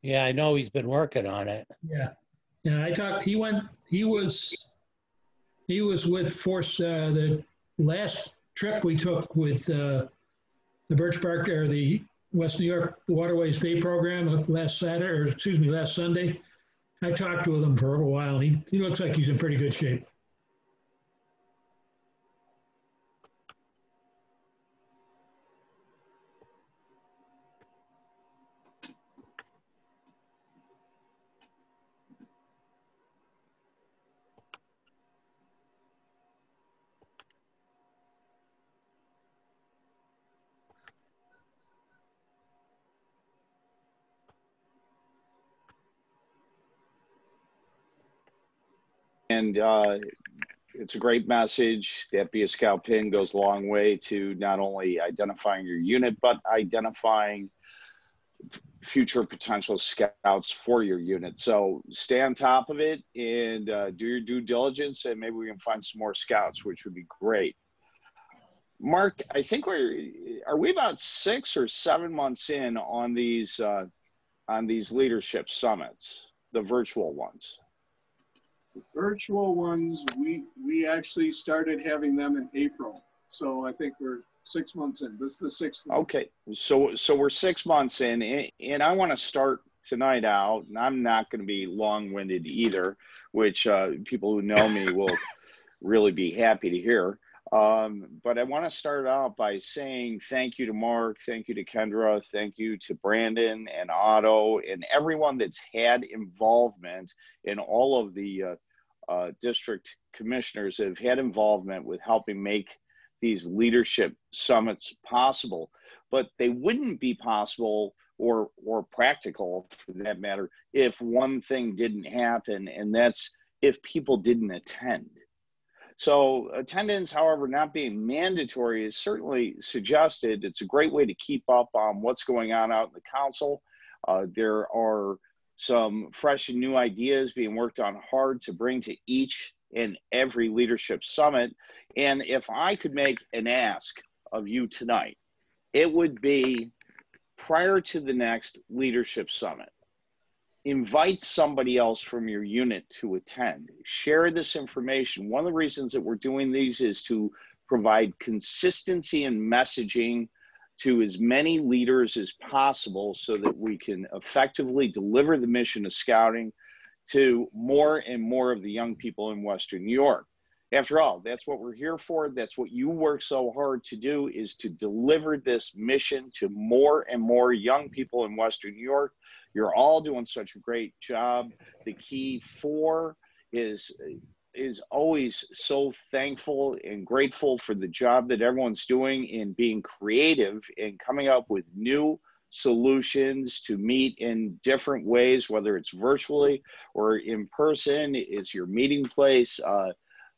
Yeah, I know he's been working on it. Yeah. Yeah, I talked, he was with Force, the last trip we took with the Birch Park or the West New York Waterways Day program last Saturday, or excuse me, last Sunday. I talked with him for a while. He looks like he's in pretty good shape. And it's a great message. That Be a Scout pin goes a long way to not only identifying your unit, but identifying future potential scouts for your unit. So stay on top of it and do your due diligence, and maybe we can find some more scouts, which would be great. Mark, I think are we about 6 or 7 months in on these leadership summits, the virtual ones? The virtual ones, we actually started having them in April. So I think we're 6 months in. This is the sixth one. Okay, so we're 6 months in, and I want to start tonight out, and I'm not going to be long-winded either, which people who know me will really be happy to hear. But I want to start out by saying thank you to Mark, thank you to Kendra, thank you to Brandon and Otto and everyone that's had involvement in all of the district commissioners that have had involvement with helping make these leadership summits possible. But they wouldn't be possible or practical, for that matter, if one thing didn't happen, and that's if people didn't attend. So attendance, however, not being mandatory is certainly suggested. It's a great way to keep up on what's going on out in the council. There are some fresh and new ideas being worked on hard to bring to each and every leadership summit. And if I could make an ask of you tonight, it would be prior to the next leadership summit, invite somebody else from your unit to attend. Share this information. One of the reasons that we're doing these is to provide consistency in messaging to as many leaders as possible so that we can effectively deliver the mission of scouting to more and more of the young people in Western New York. After all, that's what we're here for. That's what you work so hard to do, is to deliver this mission to more and more young people in Western New York. You're all doing such a great job. The key four is always so thankful and grateful for the job that everyone's doing in being creative and coming up with new solutions to meet in different ways, whether it's virtually or in person. Is your meeting place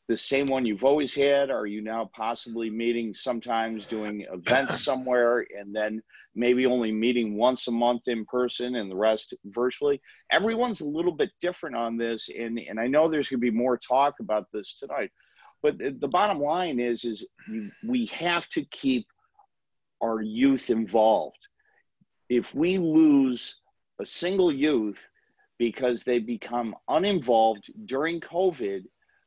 the same one you've always had? Are you now possibly meeting, sometimes doing events somewhere, and then maybe only meeting once a month in person and the rest virtually? Everyone's a little bit different on this, and I know there's going to be more talk about this tonight. But the bottom line is we have to keep our youth involved. If we lose a single youth because they become uninvolved during COVID,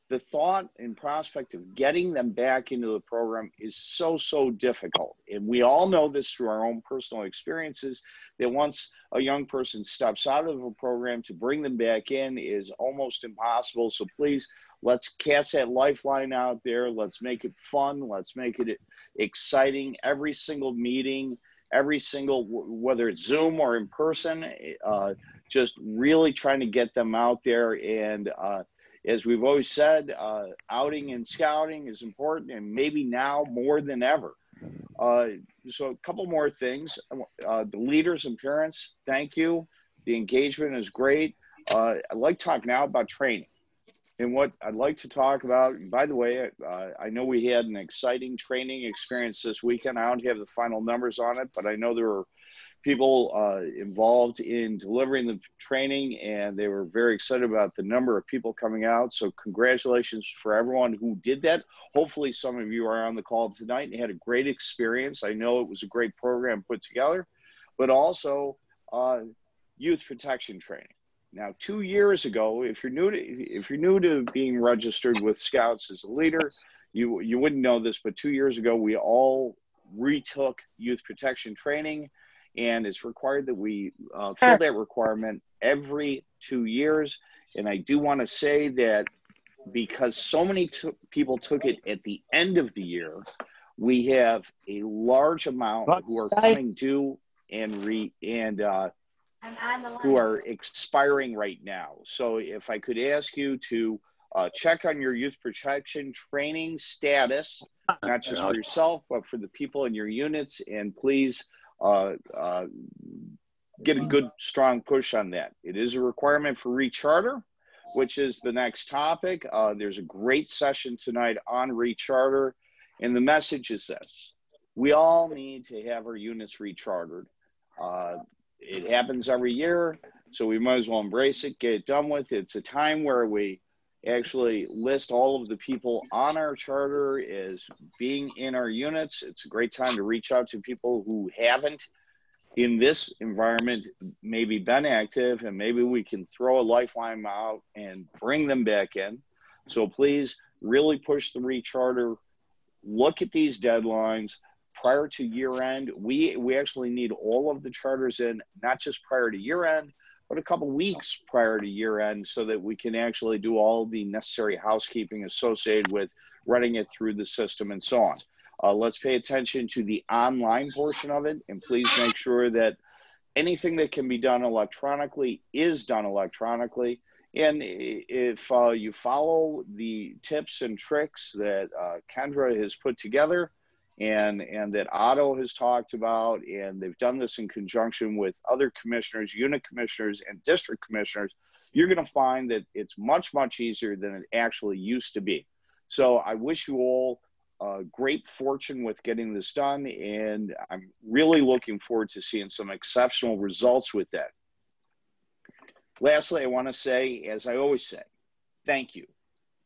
the thought and prospect of getting them back into the program is so difficult. And we all know this through our own personal experiences, that once a young person steps out of a program, to bring them back in is almost impossible. So please, let's cast that lifeline out there. Let's make it fun. Let's make it exciting. Every single meeting, every single, whether it's Zoom or in person, just really trying to get them out there. And as we've always said, outing and scouting is important, and maybe now more than ever. So a couple more things. The leaders and parents, thank you. The engagement is great. I'd like to talk now about training. And what I'd like to talk about, by the way, I know we had an exciting training experience this weekend. I don't have the final numbers on it, but I know there were people involved in delivering the training, and they were very excited about the number of people coming out. So congratulations for everyone who did that. Hopefully some of you are on the call tonight and had a great experience. I know it was a great program put together, but also youth protection training. Now, 2 years ago, if you're new to being registered with Scouts as a leader, you wouldn't know this, but 2 years ago, we all retook youth protection training, and it's required that we fill that requirement every 2 years. And I do want to say that because so many people took it at the end of the year, we have a large amount who are coming due and who are expiring right now. So if I could ask you to check on your youth protection training status, not just for yourself, but for the people in your units, and please get a good, strong push on that. It is a requirement for recharter, which is the next topic. There's a great session tonight on recharter, and the message is this: we all need to have our units rechartered. It happens every year, so we might as well embrace it, get it done with. It's a time where we actually list all of the people on our charter as being in our units. It's a great time to reach out to people who haven't in this environment maybe been active, and maybe we can throw a lifeline out and bring them back in. So please really push the recharter. Look at these deadlines prior to year end. We actually need all of the charters in, not just prior to year end, but a couple weeks prior to year end, so that we can actually do all the necessary housekeeping associated with running it through the system and so on. Let's pay attention to the online portion of it, and please make sure that anything that can be done electronically is done electronically. And if you follow the tips and tricks that Kendra has put together, and that Otto has talked about, and they've done this in conjunction with other commissioners, unit commissioners, and district commissioners, you're going to find that it's much, much easier than it actually used to be. So I wish you all great fortune with getting this done, and I'm really looking forward to seeing some exceptional results with that. Lastly, I want to say, as I always say, thank you.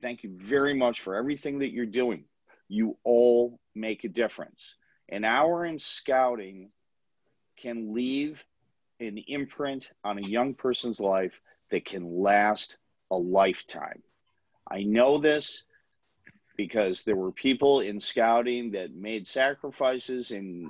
Thank you very much for everything that you're doing. You all make a difference. An hour in scouting can leave an imprint on a young person's life that can last a lifetime. I know this because there were people in scouting that made sacrifices and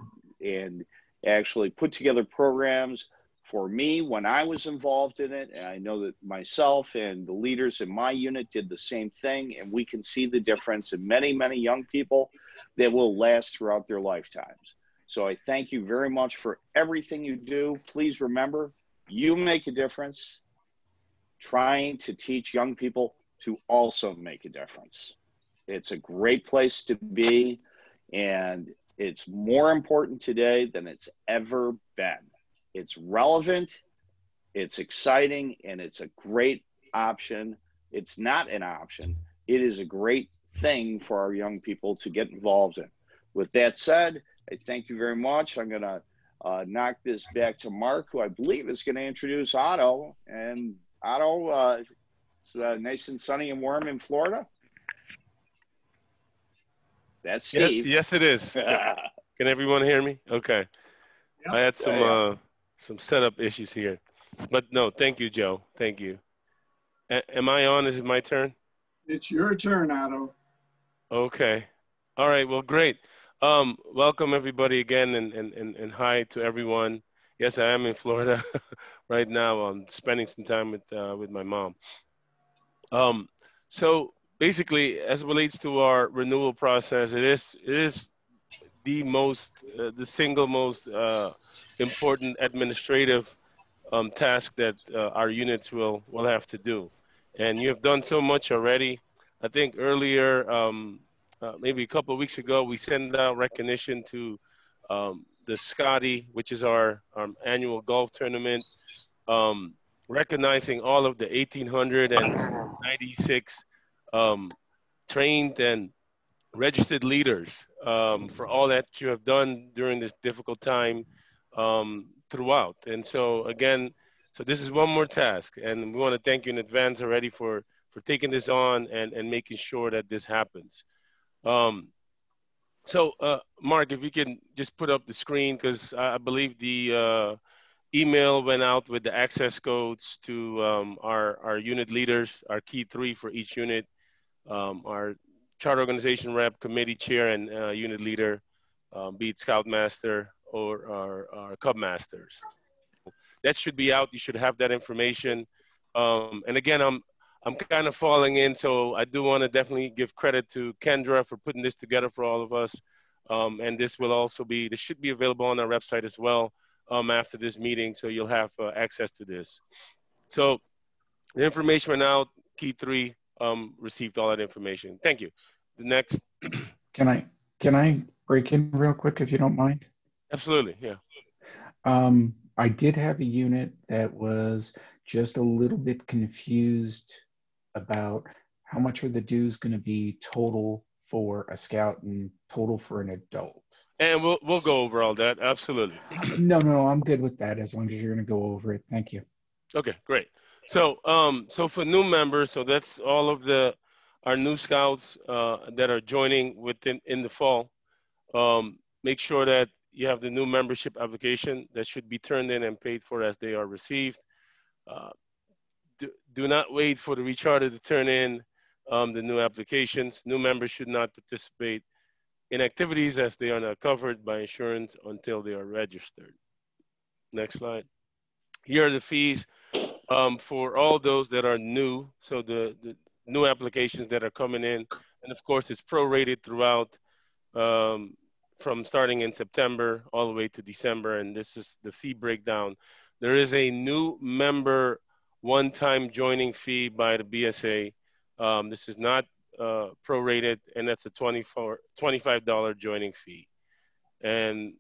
actually put together programs for me when I was involved in it. And I know that myself and the leaders in my unit did the same thing, and we can see the difference in many, many young people that will last throughout their lifetimes. So I thank you very much for everything you do. Please remember, you make a difference trying to teach young people to also make a difference. It's a great place to be, and it's more important today than it's ever been. It's relevant, it's exciting, and it's a great option. It's not an option. It is a great thing for our young people to get involved in. With that said, I thank you very much. I'm going to knock this back to Mark, who I believe is going to introduce Otto. And Otto, it's nice and sunny and warm in Florida. That's Steve. Yes, it is. Can everyone hear me? Okay. Yep. I had some setup issues here, but no, thank you, Joe. Thank you. Am I on? Is it my turn? It's your turn, Otto. Okay. All right. Well, great. Welcome everybody again, and hi to everyone. Yes, I am in Florida right now. I'm spending some time with my mom. So basically, as it relates to our renewal process, it is the single most important administrative task that our units will have to do. And you have done so much already. I think earlier, maybe a couple of weeks ago, we sent out recognition to the Scotty, which is our annual golf tournament, recognizing all of the 1,896 trained and registered leaders for all that you have done during this difficult time throughout. And so again, so this is one more task, and we want to thank you in advance already for taking this on and making sure that this happens. So Mark, if you can just put up the screen, because I believe the email went out with the access codes to our unit leaders, our key three for each unit, our charter organization rep, committee chair, and unit leader, be it scoutmaster or our cub masters. That should be out. You should have that information. And again, I'm kind of falling in, so I do want to definitely give credit to Kendra for putting this together for all of us. And this will also be, this should be available on our website as well after this meeting, so you'll have access to this. So the information went out, key three received all that information. Thank you. The next. Can I break in real quick if you don't mind? Absolutely, yeah. I did have a unit that was just a little bit confused about how much are the dues going to be total for a scout and total for an adult. And we'll go over all that. Absolutely. No, I'm good with that as long as you're going to go over it. Thank you. Okay, great. So so for new members, so that's all of our new scouts that are joining in the fall. Make sure that you have the new membership application that should be turned in and paid for as they are received. Do not wait for the recharter to turn in the new applications. New members should not participate in activities as they are not covered by insurance until they are registered. Next slide. Here are the fees for all those that are new. So the new applications that are coming in, and of course it's prorated throughout from starting in September all the way to December, and this is the fee breakdown. There is a new member one-time joining fee by the BSA. This is not prorated, and that's a $25 joining fee. And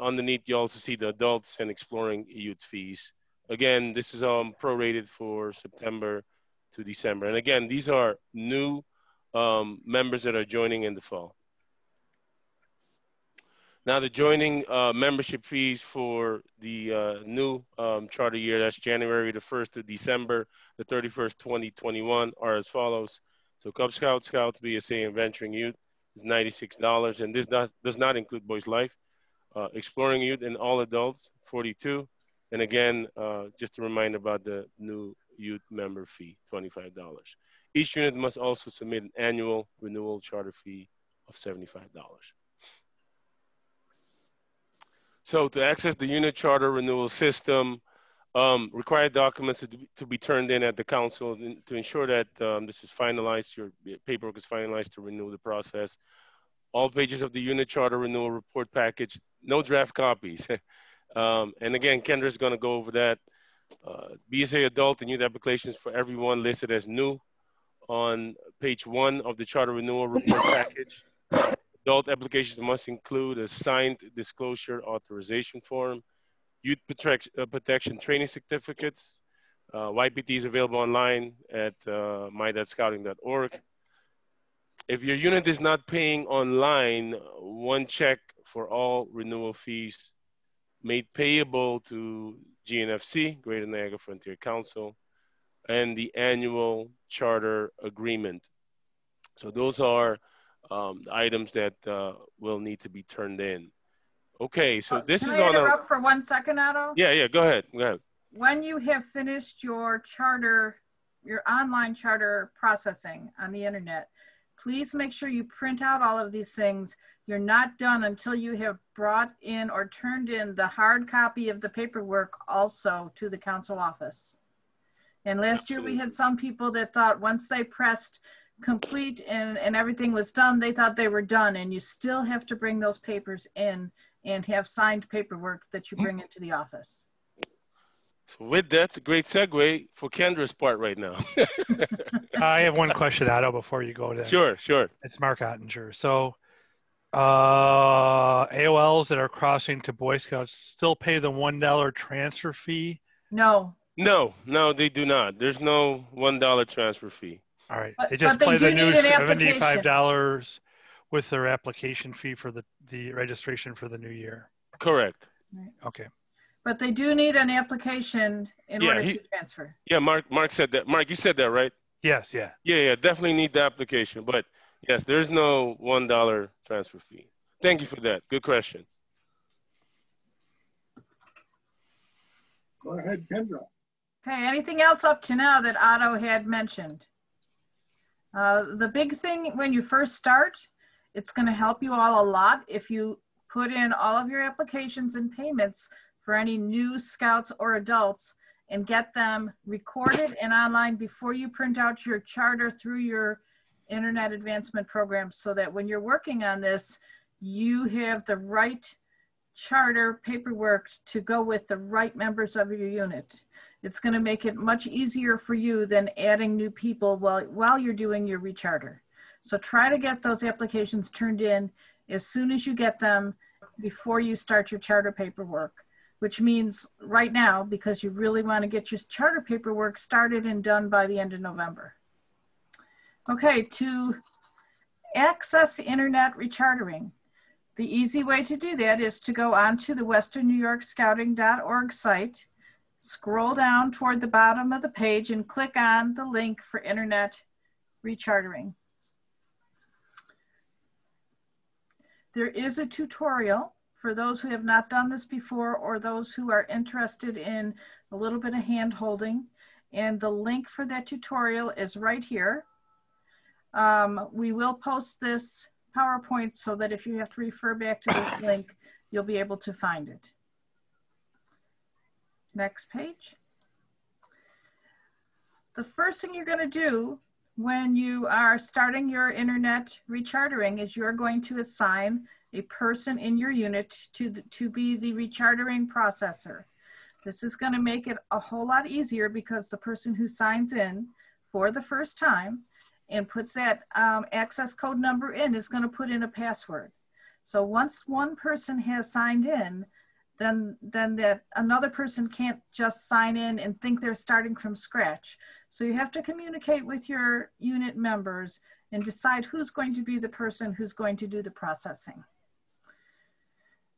underneath, you also see the adults and exploring youth fees. Again, this is prorated for September to December. And again, these are new members that are joining in the fall. Now, the joining membership fees for the new charter year, that's January the 1st to December the 31st, 2021, are as follows. So Cub Scouts, Scouts, BSA, and Venturing Youth is $96, and this does not include Boys Life. Exploring Youth and all adults, $42. And again, just a reminder about the new youth member fee, $25. Each unit must also submit an annual renewal charter fee of $75. So to access the unit charter renewal system, required documents to be turned in at the council to ensure that this is finalized, your paperwork is finalized to renew the process. All pages of the unit charter renewal report package, no draft copies. And again, Kendra's gonna go over that. BSA adult and youth applications for everyone listed as new on page 1 of the charter renewal report package. Adult applications must include a signed disclosure authorization form, youth protection training certificates. YPT is available online at my.scouting.org. If your unit is not paying online, one check for all renewal fees made payable to GNFC, Greater Niagara Frontier Council, and the annual charter agreement. So those are the items that will need to be turned in. Okay, so this is on Can I interrupt for 1 second, Otto? Yeah, go ahead. When you have finished your charter, your online charter processing on the internet, please make sure you print out all of these things. You're not done until you have brought in or turned in the hard copy of the paperwork also to the council office. And last year we had some people that thought once they pressed complete and everything was done, they thought they were done, and you still have to bring those papers in and have signed paperwork that you bring into the office. So with that, it's a great segue for Kendra's part right now. I have one question, Otto, before you go to Sure. It's Mark Ottinger. So AOLs that are crossing to Boy Scouts still pay the $1 transfer fee? No, they do not. There's no $1 transfer fee. All right. But They just they play the do new need an application. $75 with their application fee for the registration for the new year. Correct. Okay. but they do need an application in order to transfer. Yeah, Mark said that. Mark, you said that, right? Yes, yeah. Yeah, definitely need the application. But yes, there's no $1 transfer fee. Thank you for that. Good question. Go ahead, Kendra. Okay, anything else up to now that Otto had mentioned? The big thing when you first start, it's going to help you all a lot if you put in all of your applications and payments for any new scouts or adults and get them recorded and online before you print out your charter through your Internet Advancement Program, so that when you're working on this, you have the right charter paperwork to go with the right members of your unit. It's going to make it much easier for you than adding new people while you're doing your recharter. So try to get those applications turned in as soon as you get them before you start your charter paperwork, which means right now, because you really want to get your charter paperwork started and done by the end of November. Okay, to access internet rechartering, the easy way to do that is to go onto the westernnewyorkscouting.org site, scroll down toward the bottom of the page and click on the link for internet rechartering. There is a tutorial for those who have not done this before or those who are interested in a little bit of hand holding. And the link for that tutorial is right here. We will post this PowerPoint so that if you have to refer back to this link, you'll be able to find it. Next page. The first thing you're going to do when you are starting your internet rechartering is you're going to assign a person in your unit to be the rechartering processor. This is going to make it a whole lot easier because the person who signs in for the first time and puts that access code number in is going to put in a password. So once one person has signed in, then that another person can't just sign in and think they're starting from scratch. So you have to communicate with your unit members and decide who's going to be the person who's going to do the processing.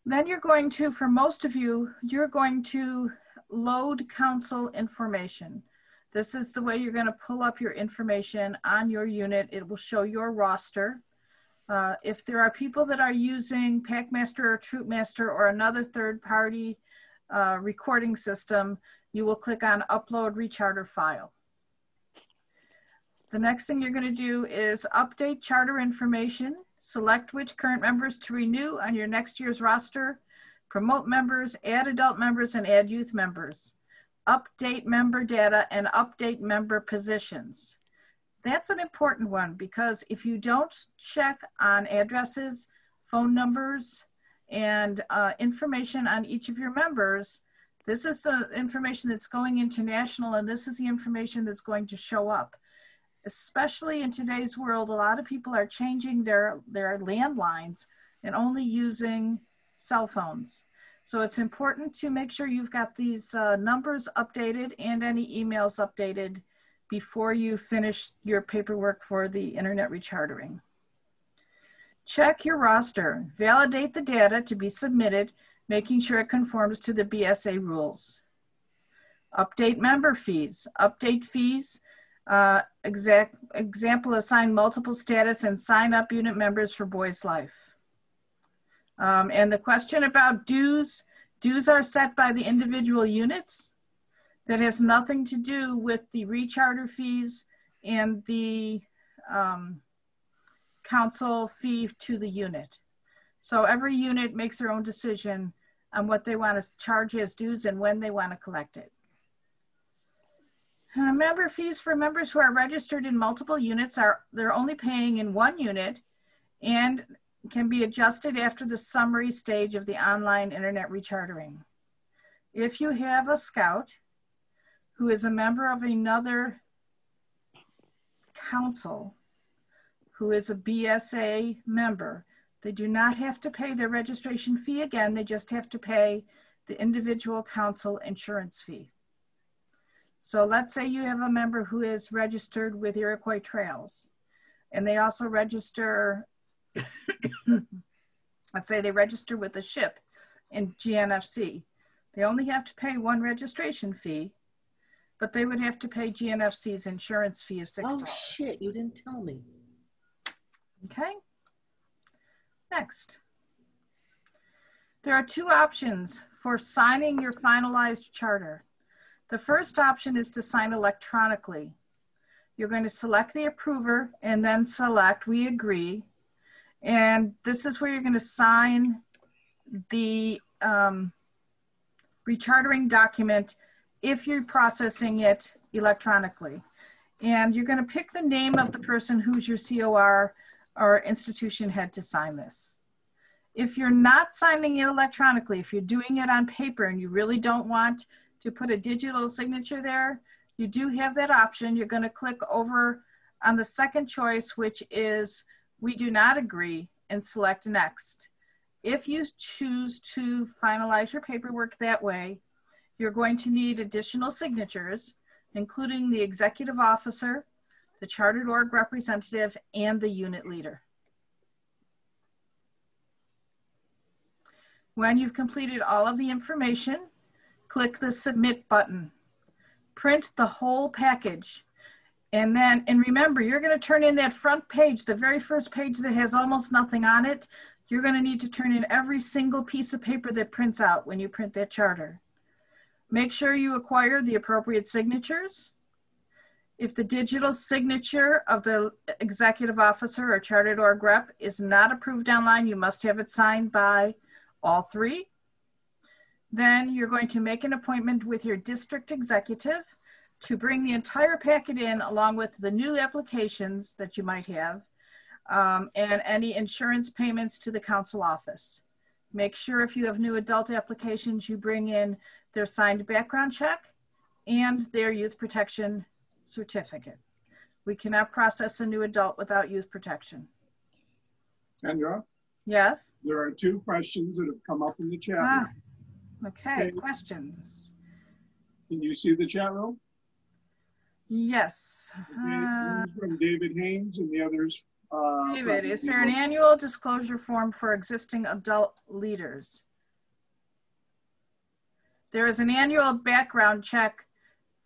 Then you're going to, for most of you, you're going to load council information. This is the way you're going to pull up your information on your unit. It will show your roster. If there are people that are using Packmaster or Troopmaster or another third-party recording system, you will click on Upload Recharter File. The next thing you're going to do is update charter information, select which current members to renew on your next year's roster, promote members, add adult members, and add youth members, update member data, and update member positions. That's an important one because if you don't check on addresses, phone numbers, and information on each of your members, this is the information that's going into national, and this is the information that's going to show up. Especially in today's world, a lot of people are changing their landlines and only using cell phones. So it's important to make sure you've got these numbers updated and any emails updated before you finish your paperwork for the internet rechartering. Check your roster. Validate the data to be submitted, making sure it conforms to the BSA rules. Update member fees. Update fees. Example, assign multiple status and sign up unit members for Boys Life. And the question about dues. Dues are set by the individual units. That has nothing to do with the recharter fees and the council fee to the unit. So every unit makes their own decision on what they want to charge as dues and when they want to collect it. Member fees for members who are registered in multiple units they're only paying in one unit and can be adjusted after the summary stage of the online internet rechartering. If you have a scout who is a member of another council, who is a BSA member, they do not have to pay their registration fee again, they just have to pay the individual council insurance fee. So let's say you have a member who is registered with Iroquois Trails, and they also register, let's say they register with the ship in GNFC. They only have to pay one registration fee, but they would have to pay GNFC's insurance fee of $6. Oh shit, you didn't tell me. Okay, next. There are two options for signing your finalized charter. The first option is to sign electronically. You're going to select the approver and then select we agree. And this is where you're going to sign the rechartering document if you're processing it electronically. And you're going to pick the name of the person who's your COR or institution head to sign this. If you're not signing it electronically, if you're doing it on paper and you really don't want to put a digital signature there, you do have that option. You're going to click over on the second choice, which is we do not agree, and select next. If you choose to finalize your paperwork that way, you're going to need additional signatures, including the executive officer, the chartered org representative, and the unit leader. When you've completed all of the information, click the submit button. Print the whole package. And remember, you're going to turn in that front page, the very first page that has almost nothing on it. You're going to need to turn in every single piece of paper that prints out when you print that charter. Make sure you acquire the appropriate signatures. If the digital signature of the executive officer or chartered org rep is not approved online, you must have it signed by all three. Then you're going to make an appointment with your district executive to bring the entire packet in along with the new applications that you might have and any insurance payments to the council office. Make sure if you have new adult applications, you bring in their signed background check and their youth protection certificate. We cannot process a new adult without youth protection. Kendra? Yes? There are 2 questions that have come up in the chat room. Okay, questions. Can you see the chat room? Yes. One is from David Haynes and the others. David, is there an annual disclosure form for existing adult leaders? There is an annual background check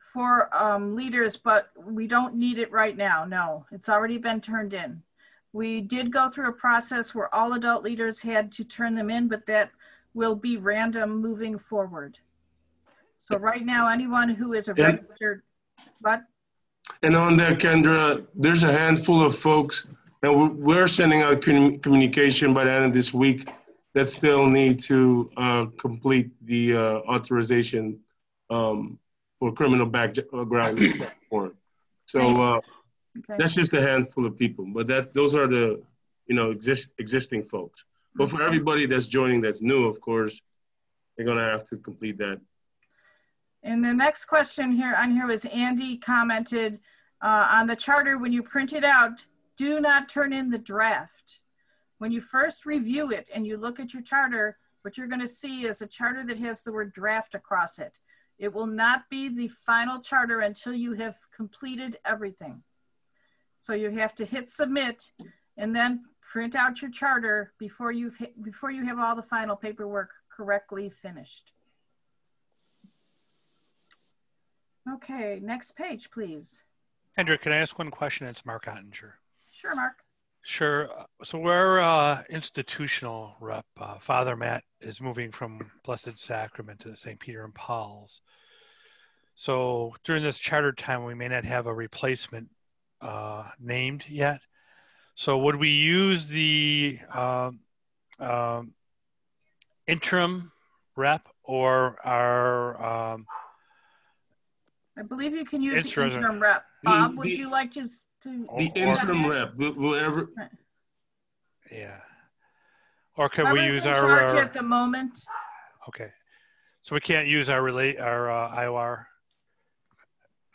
for leaders, but we don't need it right now. No, it's already been turned in. We did go through a process where all adult leaders had to turn them in, but that will be random moving forward. So right now, anyone who is a registered, what? And on that, Kendra, there's a handful of folks, and we're sending out communication by the end of this week that still need to complete the authorization for criminal background warrant. So that's just a handful of people, but those are the existing folks. But for everybody that's joining that's new, of course, they're gonna have to complete that. And the next question here was Andy commented on the charter, when you print it out, do not turn in the draft. When you first review it and you look at your charter, what you're gonna see is a charter that has the word draft across it. It will not be the final charter until you have completed everything. So you have to hit submit and then print out your charter before you have all the final paperwork correctly finished. Okay, next page, please. Hendrik, can I ask one question? It's Mark Ottinger. Sure, Mark. Sure. So we're institutional rep. Father Matt is moving from Blessed Sacrament to St. Peter and Paul's. So during this charter time, we may not have a replacement named yet. So would we use the interim rep or our I believe you can use the interim rep. Bob, would you like to the interim rep, whoever. Yeah. Or could we use in our charge at the moment? Okay. So we can't use our IOR,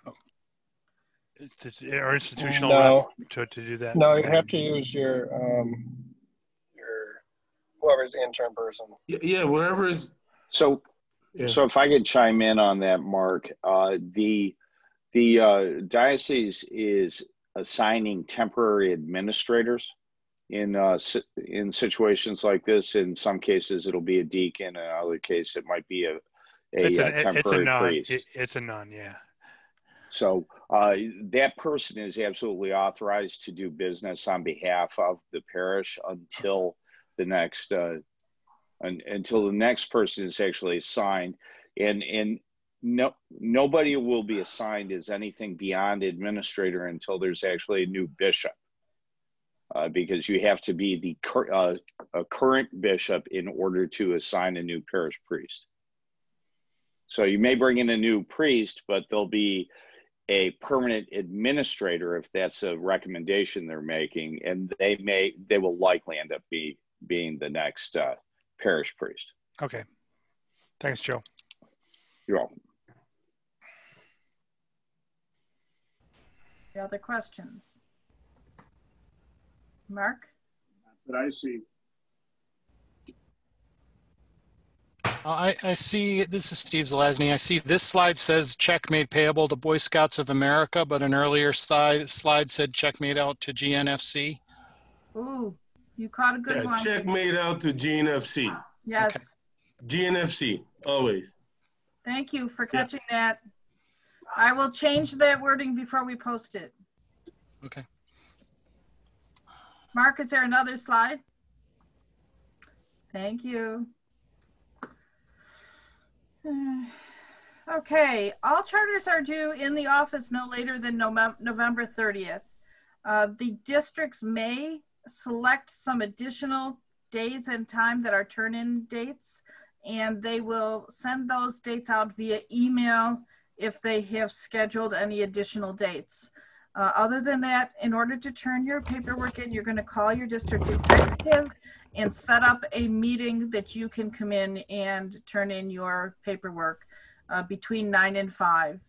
our institutional rep to do that. No, you have to use your whoever's the interim person. Yeah, whoever is. So if I could chime in on that, Mark, the diocese is assigning temporary administrators in situations like this. In some cases, it'll be a deacon. In other cases, it might be a temporary priest. It's a nun, yeah. So that person is absolutely authorized to do business on behalf of the parish until the next person is actually assigned. And No, nobody will be assigned as anything beyond administrator until there's actually a new bishop. Because you have to be a current bishop in order to assign a new parish priest. So you may bring in a new priest, but there'll be a permanent administrator if that's a recommendation they're making, and they will likely end up being the next parish priest. Okay. Thanks, Joe. You're welcome. Any other questions? Mark? That I see. I see, this is Steve Zelazny. I see this slide says check made payable to Boy Scouts of America, but an earlier slide said check made out to GNFC. Ooh, you caught a good one. Check made out to GNFC. Yes. Okay. GNFC, always. Thank you for catching that. I will change that wording before we post it. Okay. Mark, is there another slide? Thank you. Okay, all charters are due in the office no later than November 30th. The districts may select some additional days and time that are turn-in dates, and they will send those dates out via email if they have scheduled any additional dates. Other than that, in order to turn your paperwork in, you're going to call your district executive and set up a meeting that you can come in and turn in your paperwork between 9 and 5.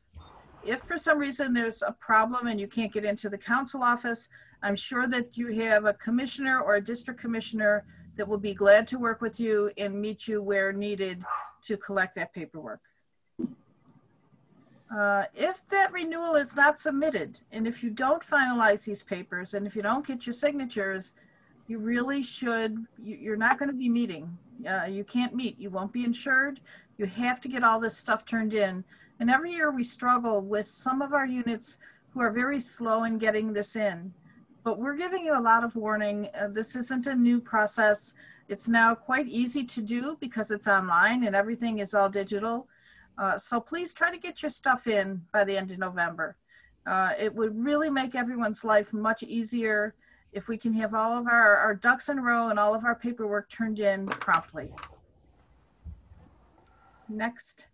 If for some reason there's a problem and you can't get into the council office, I'm sure that you have a commissioner or a district commissioner that will be glad to work with you and meet you where needed to collect that paperwork. If that renewal is not submitted, and if you don't finalize these papers, and if you don't get your signatures, you really should, you're not going to be meeting. You can't meet, you won't be insured. You have to get all this stuff turned in. And every year we struggle with some of our units who are very slow in getting this in. But we're giving you a lot of warning. This isn't a new process. It's now quite easy to do because it's online and everything is all digital. So please try to get your stuff in by the end of November. It would really make everyone's life much easier if we can have all of our ducks in a row and all of our paperwork turned in promptly. Next.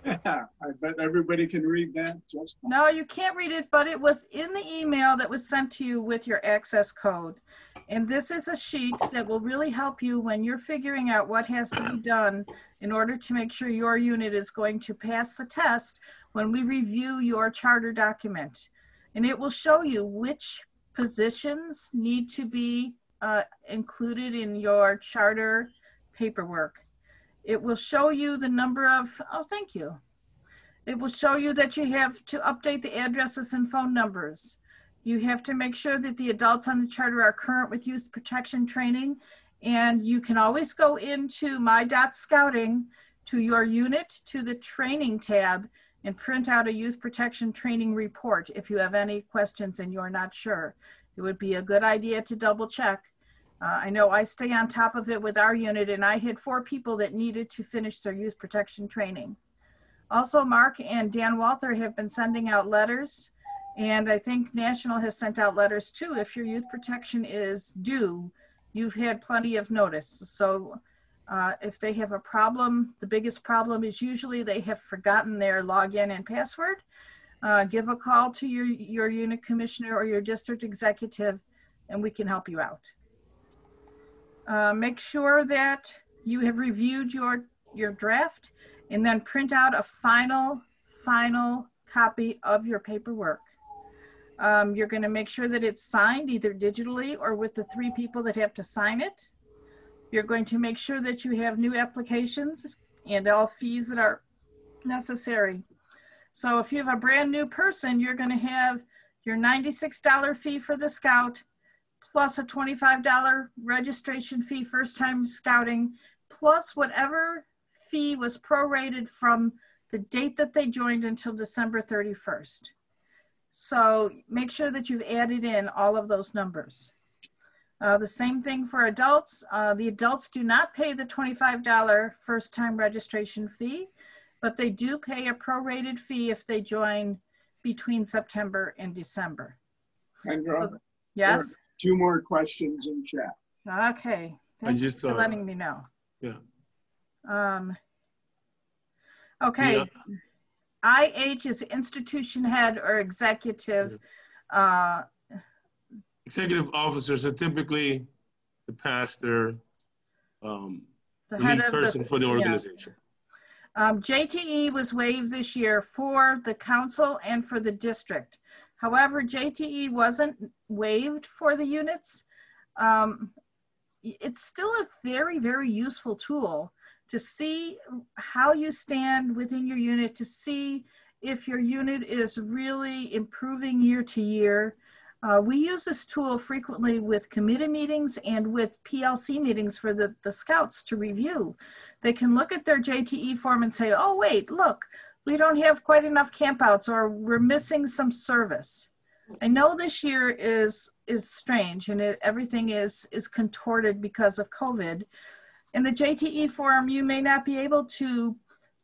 I bet everybody can read that. No, you can't read it, but it was in the email that was sent to you with your access code. And this is a sheet that will really help you when you're figuring out what has to be done in order to make sure your unit is going to pass the test when we review your charter document. And it will show you which positions need to be included in your charter paperwork. It will show you the number of, oh, thank you. It will show you that you have to update the addresses and phone numbers. You have to make sure that the adults on the charter are current with youth protection training. And you can always go into my.scouting to your unit, to the training tab, and print out a youth protection training report if you have any questions and you're not sure. It would be a good idea to double check. I know I stay on top of it with our unit, and I had 4 people that needed to finish their youth protection training. Also, Mark and Dan Walther have been sending out letters, and I think National has sent out letters too. If your youth protection is due, you've had plenty of notice. So if they have a problem, the biggest problem is usually they have forgotten their login and password. Give a call to your unit commissioner or your district executive, and we can help you out. Make sure that you have reviewed your draft and then print out a final copy of your paperwork. You're going to make sure that it's signed either digitally or with the 3 people that have to sign it. You're going to make sure that you have new applications and all fees that are necessary. So if you have a brand new person, you're going to have your $96 fee for the scout, plus a $25 registration fee, first time scouting, plus whatever fee was prorated from the date that they joined until December 31st. So make sure that you've added in all of those numbers. The same thing for adults. The adults do not pay the $25 first-time registration fee, but they do pay a prorated fee if they join between September and December. Kendra? Yes? Two more questions in chat. Okay. Thank you for letting me know. Yeah. Okay. IH is institution head or executive. Executive officers are typically the pastor, the head lead of person for the organization. JTE was waived this year for the council and for the district. However, JTE wasn't waived for the units. It's still a very, very useful tool to see how you stand within your unit, to see if your unit is really improving year to year. We use this tool frequently with committee meetings and with PLC meetings for the scouts to review. They can look at their JTE form and say, oh, wait, look, we don't have quite enough campouts, or we're missing some service. I know this year is strange, and everything is contorted because of COVID. In the JTE form, you may not be able to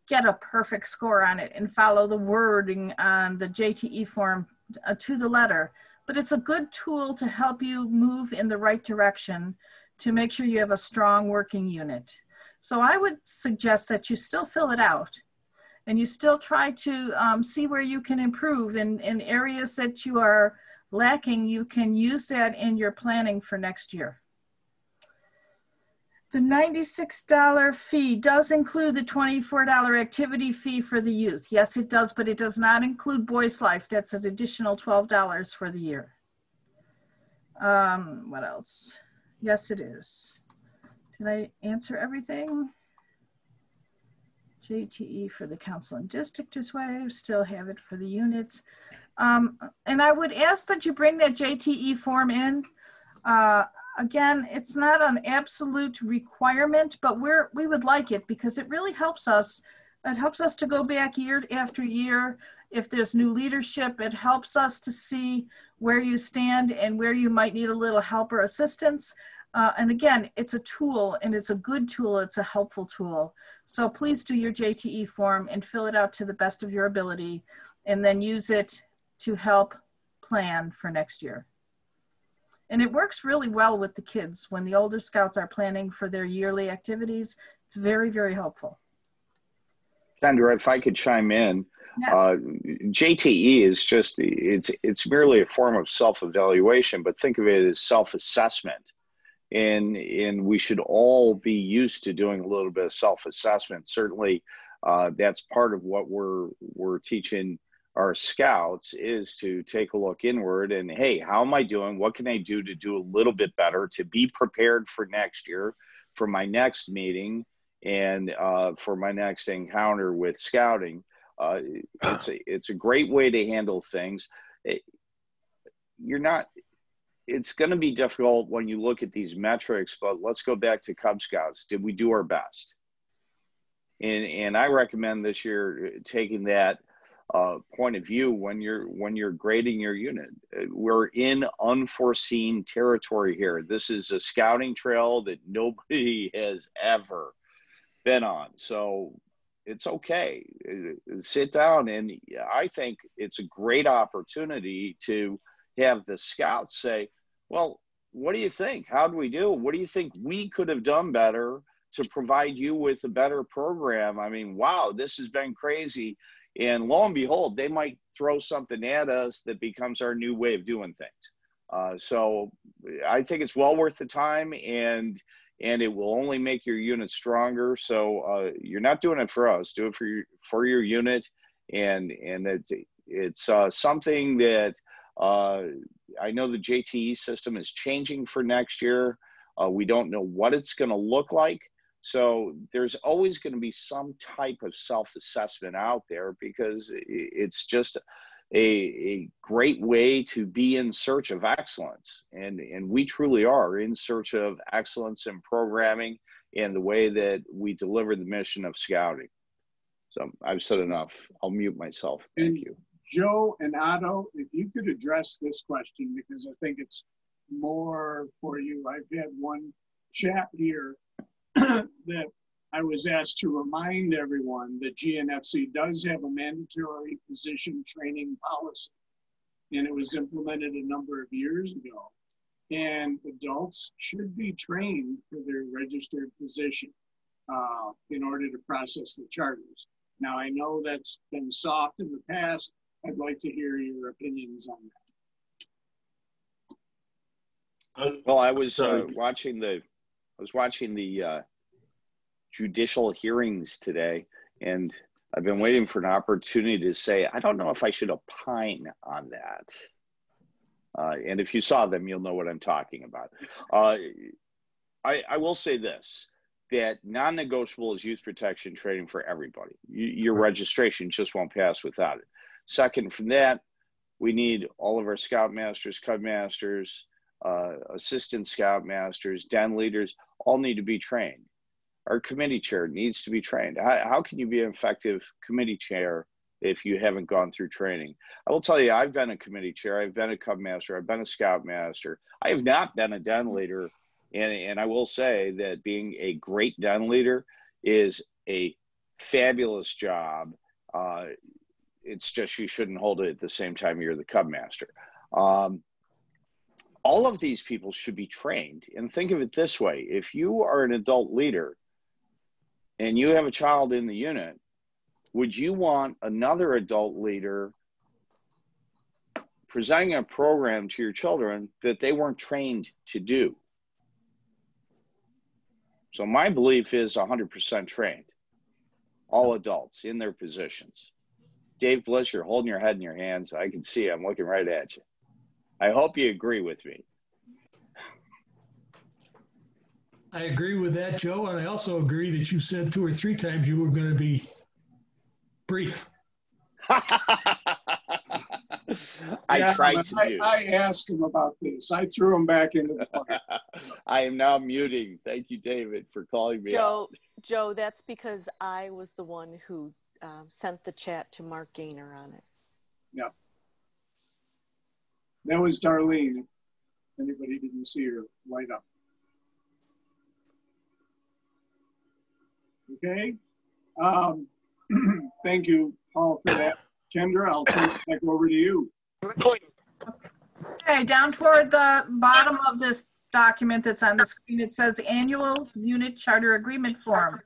get a perfect score on it and follow the wording on the JTE form to the letter. But it's a good tool to help you move in the right direction to make sure you have a strong working unit. So I would suggest that you still fill it out and you still try to see where you can improve in areas that you are lacking. You can use that in your planning for next year. The $96 fee does include the $24 activity fee for the youth. Yes, it does, but it does not include Boys Life. That's an additional $12 for the year. What else? Yes, it is. Did I answer everything? JTE for the council and district is why I still have it for the units. And I would ask that you bring that JTE form in. Again, it's not an absolute requirement, but we would like it because it really helps us. It helps us to go back year after year. If there's new leadership, it helps us to see where you stand and where you might need a little help or assistance. And again, it's a tool, and it's a good tool. It's a helpful tool. So please do your JTE form and fill it out to the best of your ability, and then use it to help plan for next year. And it works really well with the kids when the older scouts are planning for their yearly activities. It's very, very helpful. Kendra, if I could chime in, yes. JTE is just, it's merely a form of self-evaluation, but think of it as self-assessment. And we should all be used to doing a little bit of self-assessment. Certainly, that's part of what we're teaching our scouts, is to take a look inward and, hey, how am I doing? What can I do to do a little bit better, to be prepared for next year, for my next meeting, and for my next encounter with scouting? It's a great way to handle things. It's going to be difficult when you look at these metrics, but let's go back to Cub Scouts. Did we do our best? And I recommend this year taking that point of view when you're grading your unit. We're in unforeseen territory here. This is a scouting trail that nobody has ever been on. So it's okay. Sit down, and I think it's a great opportunity to have the scouts say, well, what do you think? How do we do? What do you think we could have done better to provide you with a better program? I mean, wow, this has been crazy. And lo and behold, they might throw something at us that becomes our new way of doing things. So I think it's well worth the time, and it will only make your unit stronger. So you're not doing it for us. Do it for your unit. And it's something that I know the JTE system is changing for next year. We don't know what it's going to look like. So there's always going to be some type of self-assessment out there, because it's just a great way to be in search of excellence. And we truly are in search of excellence in programming and the way that we deliver the mission of scouting. So I've said enough. I'll mute myself. Thank you. Joe and Otto, if you could address this question, because I think it's more for you. I've had one chat here that I was asked to remind everyone that GNFC does have a mandatory physician training policy, and it was implemented a number of years ago. And adults should be trained for their registered physician in order to process the charters. Now, I know that's been soft in the past. I'd like to hear your opinions on that. Well, I was watching the judicial hearings today, and I've been waiting for an opportunity to say, I don't know if I should opine on that. And if you saw them, you'll know what I'm talking about. I will say this, that non-negotiable is youth protection training for everybody. Your registration just won't pass without it. Second from that, we need all of our scoutmasters, cubmasters, assistant scoutmasters, den leaders, all need to be trained. Our committee chair needs to be trained. How can you be an effective committee chair if you haven't gone through training? I will tell you, I've been a committee chair, I've been a cubmaster, I've been a scoutmaster. I have not been a den leader. And I will say that being a great den leader is a fabulous job. It's just you shouldn't hold it at the same time you're the cubmaster. All of these people should be trained. And think of it this way. If you are an adult leader and you have a child in the unit, would you want another adult leader presenting a program to your children that they weren't trained to do? So my belief is 100% trained, all adults in their positions. Dave Bliss, you're holding your head in your hands. I can see I'm looking right at you. I hope you agree with me. I agree with that, Joe, and I also agree that you said 2 or 3 times you were going to be brief. I tried to do. I asked him about this. I threw him back into the fire. I am now muting. Thank you, David, for calling me out. Joe, that's because I was the one who sent the chat to Mark Gaynor on it. Yeah. That was Darlene. If anybody didn't see her light up. Okay. Thank you, Paul, for that. Kendra, I'll turn it back over to you. Okay, down toward the bottom of this document that's on the screen, it says Annual Unit Charter Agreement Form.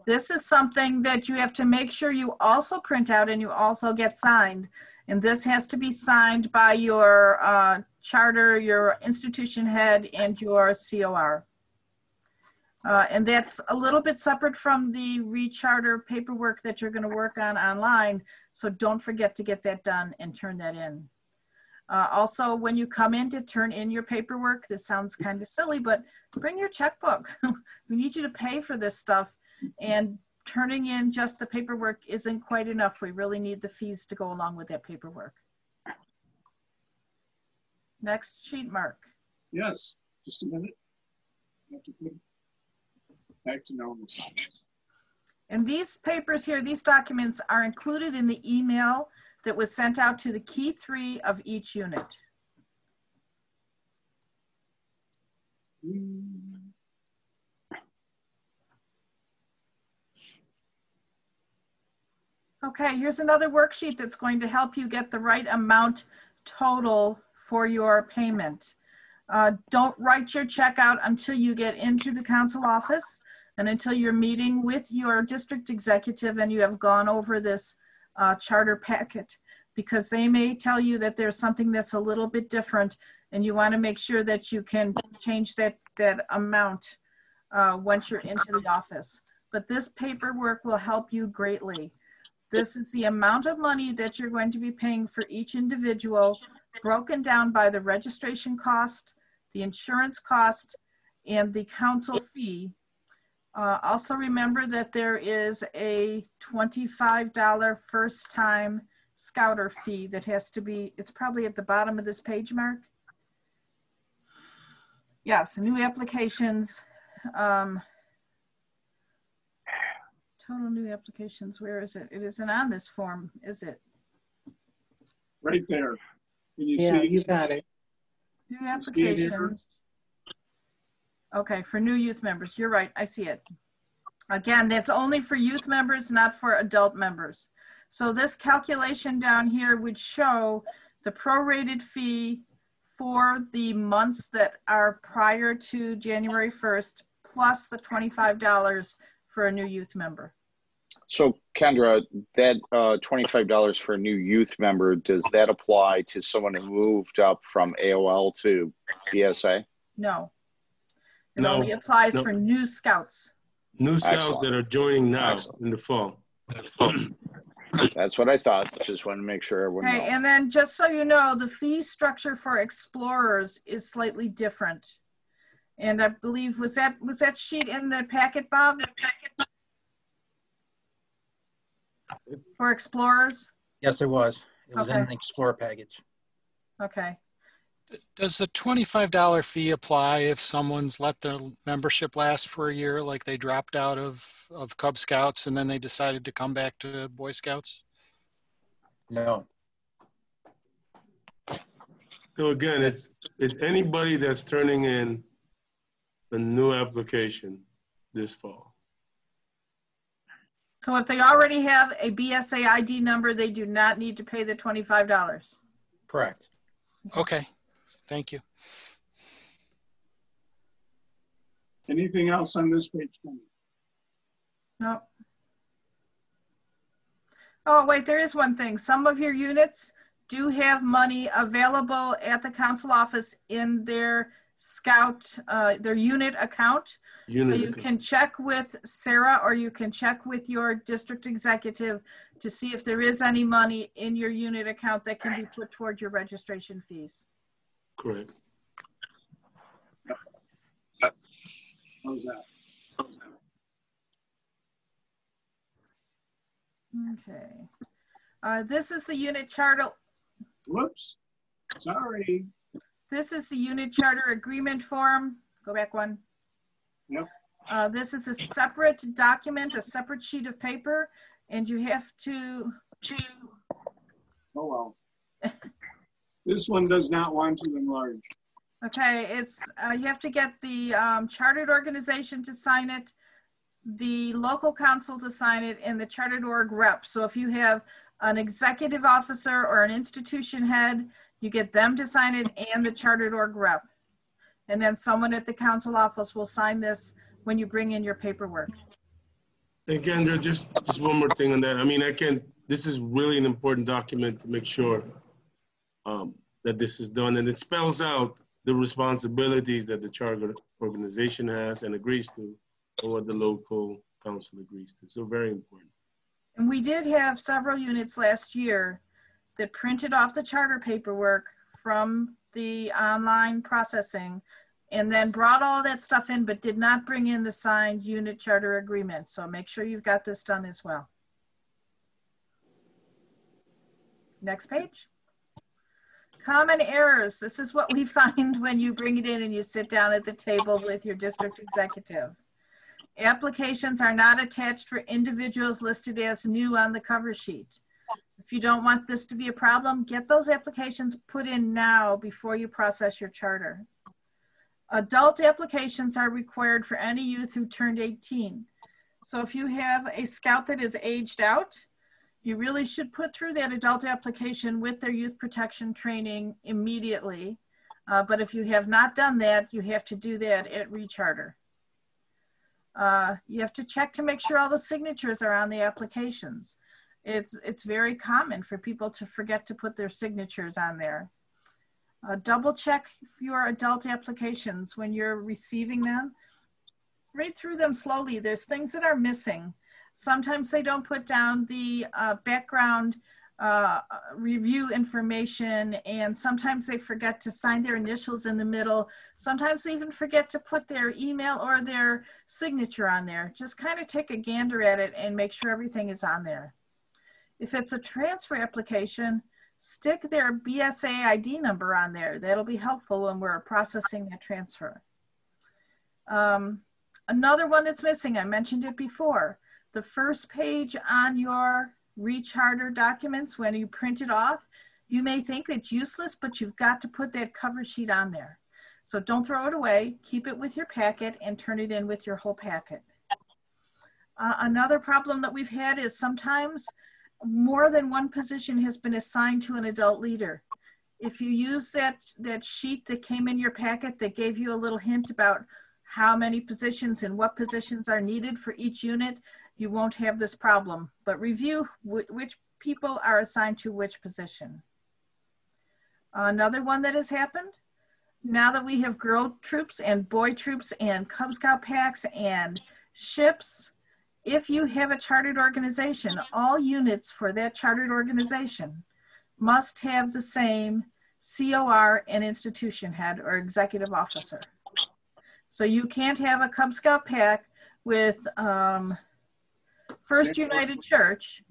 This is something that you have to make sure you also print out and you also get signed. And this has to be signed by your charter, your institution head, and your COR. And that's a little bit separate from the recharter paperwork that you're going to work on online. So don't forget to get that done and turn that in. Also, when you come in to turn in your paperwork, this sounds kind of silly, but bring your checkbook. We need you to pay for this stuff, and turning in just the paperwork isn't quite enough. We really need the fees to go along with that paperwork. Next sheet, Mark. Yes, just a minute. Back to normal size. And these papers here, these documents are included in the email that was sent out to the key 3 of each unit. Okay, here's another worksheet that's going to help you get the right amount total for your payment. Don't write your check out until you get into the council office and until you're meeting with your district executive and you have gone over this charter packet, because they may tell you that there's something that's a little bit different and you want to make sure that you can change that amount once you're into the office. But this paperwork will help you greatly. This is the amount of money that you're going to be paying for each individual, broken down by the registration cost, the insurance cost, and the council fee. Also remember that there is a $25 first time scouter fee that has to be, it's probably at the bottom of this page, Mark. Yes, new applications, total new applications, where is it? It isn't on this form, is it? Right there. Can you Yeah, see? you got it. New applications. Okay, for new youth members. You're right. I see it. Again, that's only for youth members, not for adult members. So this calculation down here would show the prorated fee for the months that are prior to January 1st, plus the $25 for a new youth member. So Kendra, that $25 for a new youth member, does that apply to someone who moved up from AOL to BSA? No. It No, only applies no. for new scouts. New scouts Excellent. that are joining now Excellent. in the fall. That's what I thought. Just want to make sure everyone Okay, knows. and then just so you know, the fee structure for explorers is slightly different. And I believe, was that sheet in the packet, Bob? For explorers? Yes, it was. It was in Okay. the Explorer package. Okay. Does the $25 fee apply if someone's let their membership last for a year, like they dropped out of Cub Scouts and then they decided to come back to Boy Scouts? No. So again, it's anybody that's turning in a new application this fall. So if they already have a BSA ID number, they do not need to pay the $25. Correct. Okay, thank you. Anything else on this page? No. Oh, wait, there is one thing. Some of your units do have money available at the council office in their scout, their unit account. So you can check with Sarah or you can check with your district executive to see if there is any money in your unit account that can be put toward your registration fees. Correct. How's that? Okay. This is the unit charter. Whoops. Sorry. This is the unit charter agreement form. Go back one. Yep. This is a separate document, a separate sheet of paper, and you have to. Oh, well. This one does not want to enlarge. Okay, it's you have to get the chartered organization to sign it, the local council to sign it, and the chartered org rep. So if you have an executive officer or an institution head, you get them to sign it and the chartered org rep. And then someone at the council office will sign this when you bring in your paperwork. Hey, Kendra, just one more thing on that. I mean, this is really an important document to make sure that this is done, and it spells out the responsibilities that the charter organization has and agrees to, or what the local council agrees to. So very important. And we did have several units last year that printed off the charter paperwork from the online processing and then brought all that stuff in, but did not bring in the signed unit charter agreement. So make sure you've got this done as well. Next page. Common errors. This is what we find when you bring it in and you sit down at the table with your district executive. Applications are not attached for individuals listed as new on the cover sheet. If you don't want this to be a problem, get those applications put in now before you process your charter. Adult applications are required for any youth who turned 18. So if you have a scout that is aged out, you really should put through that adult application with their youth protection training immediately. But if you have not done that, you have to do that at recharter. You have to check to make sure all the signatures are on the applications. It's very common for people to forget to put their signatures on there. Double check your adult applications when you're receiving them. Read through them slowly. There's things that are missing. Sometimes they don't put down the background review information, and sometimes they forget to sign their initials in the middle. Sometimes they even forget to put their email or their signature on there. Just kind of take a gander at it and make sure everything is on there. If it's a transfer application, stick their BSA ID number on there. That'll be helpful when we're processing that transfer. Another one that's missing, I mentioned it before, the first page on your recharter documents, when you print it off, You may think it's useless, but you've got to put that cover sheet on there. So don't throw it away, keep it with your packet and turn it in with your whole packet. Another problem that we've had is sometimes more than one position has been assigned to an adult leader. If you use that sheet that came in your packet that gave you a little hint about how many positions and what positions are needed for each unit, you won't have this problem. But review which people are assigned to which position. Another one that has happened, now that we have girl troops and boy troops and Cub Scout packs and ships, if you have a chartered organization, all units for that chartered organization must have the same COR and institution head or executive officer. So you can't have a Cub Scout pack with First United Church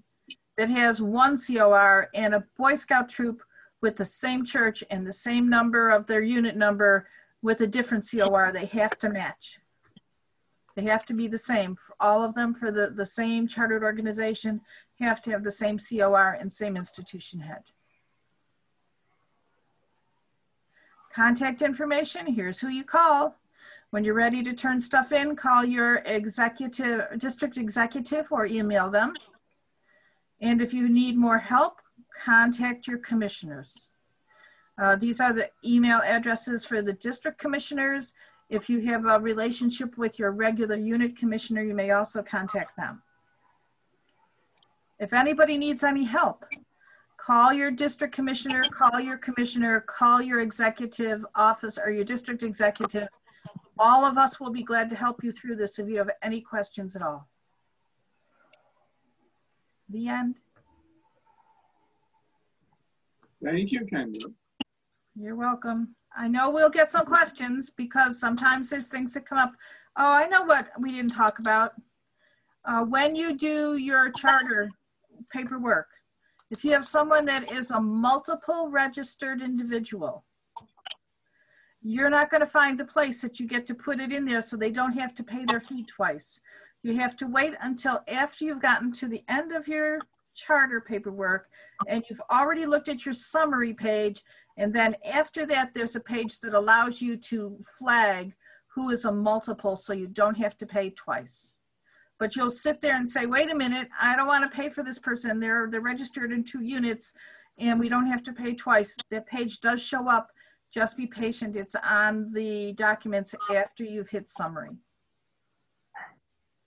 that has one COR and a Boy Scout troop with the same church and the same number of their unit number with a different COR. They have to match. They have to be the same. All of them for the same chartered organization have to have the same COR and same institution head. Contact information, here's who you call. When you're ready to turn stuff in, call your district executive or email them. And if you need more help, contact your commissioners. These are the email addresses for the district commissioners. If you have a relationship with your regular unit commissioner, you may also contact them. If anybody needs any help, call your district commissioner, call your commissioner, call your executive office or your district executive. All of us will be glad to help you through this if you have any questions at all. The end. Thank you, Kendra. You're welcome. I know we'll get some questions because sometimes there's things that come up. Oh, I know what we didn't talk about. When you do your charter paperwork, if you have someone that is a multiple registered individual, you're not going to find the place that you get to put it in there so they don't have to pay their fee twice. You have to wait until after you've gotten to the end of your charter paperwork and you've already looked at your summary page, and then after that there's a page that allows you to flag who is a multiple so you don't have to pay twice. But you'll sit there and say, wait a minute, I don't want to pay for this person. They're registered in 2 units and we don't have to pay twice. That page does show up. Just be patient. It's on the documents after you've hit summary.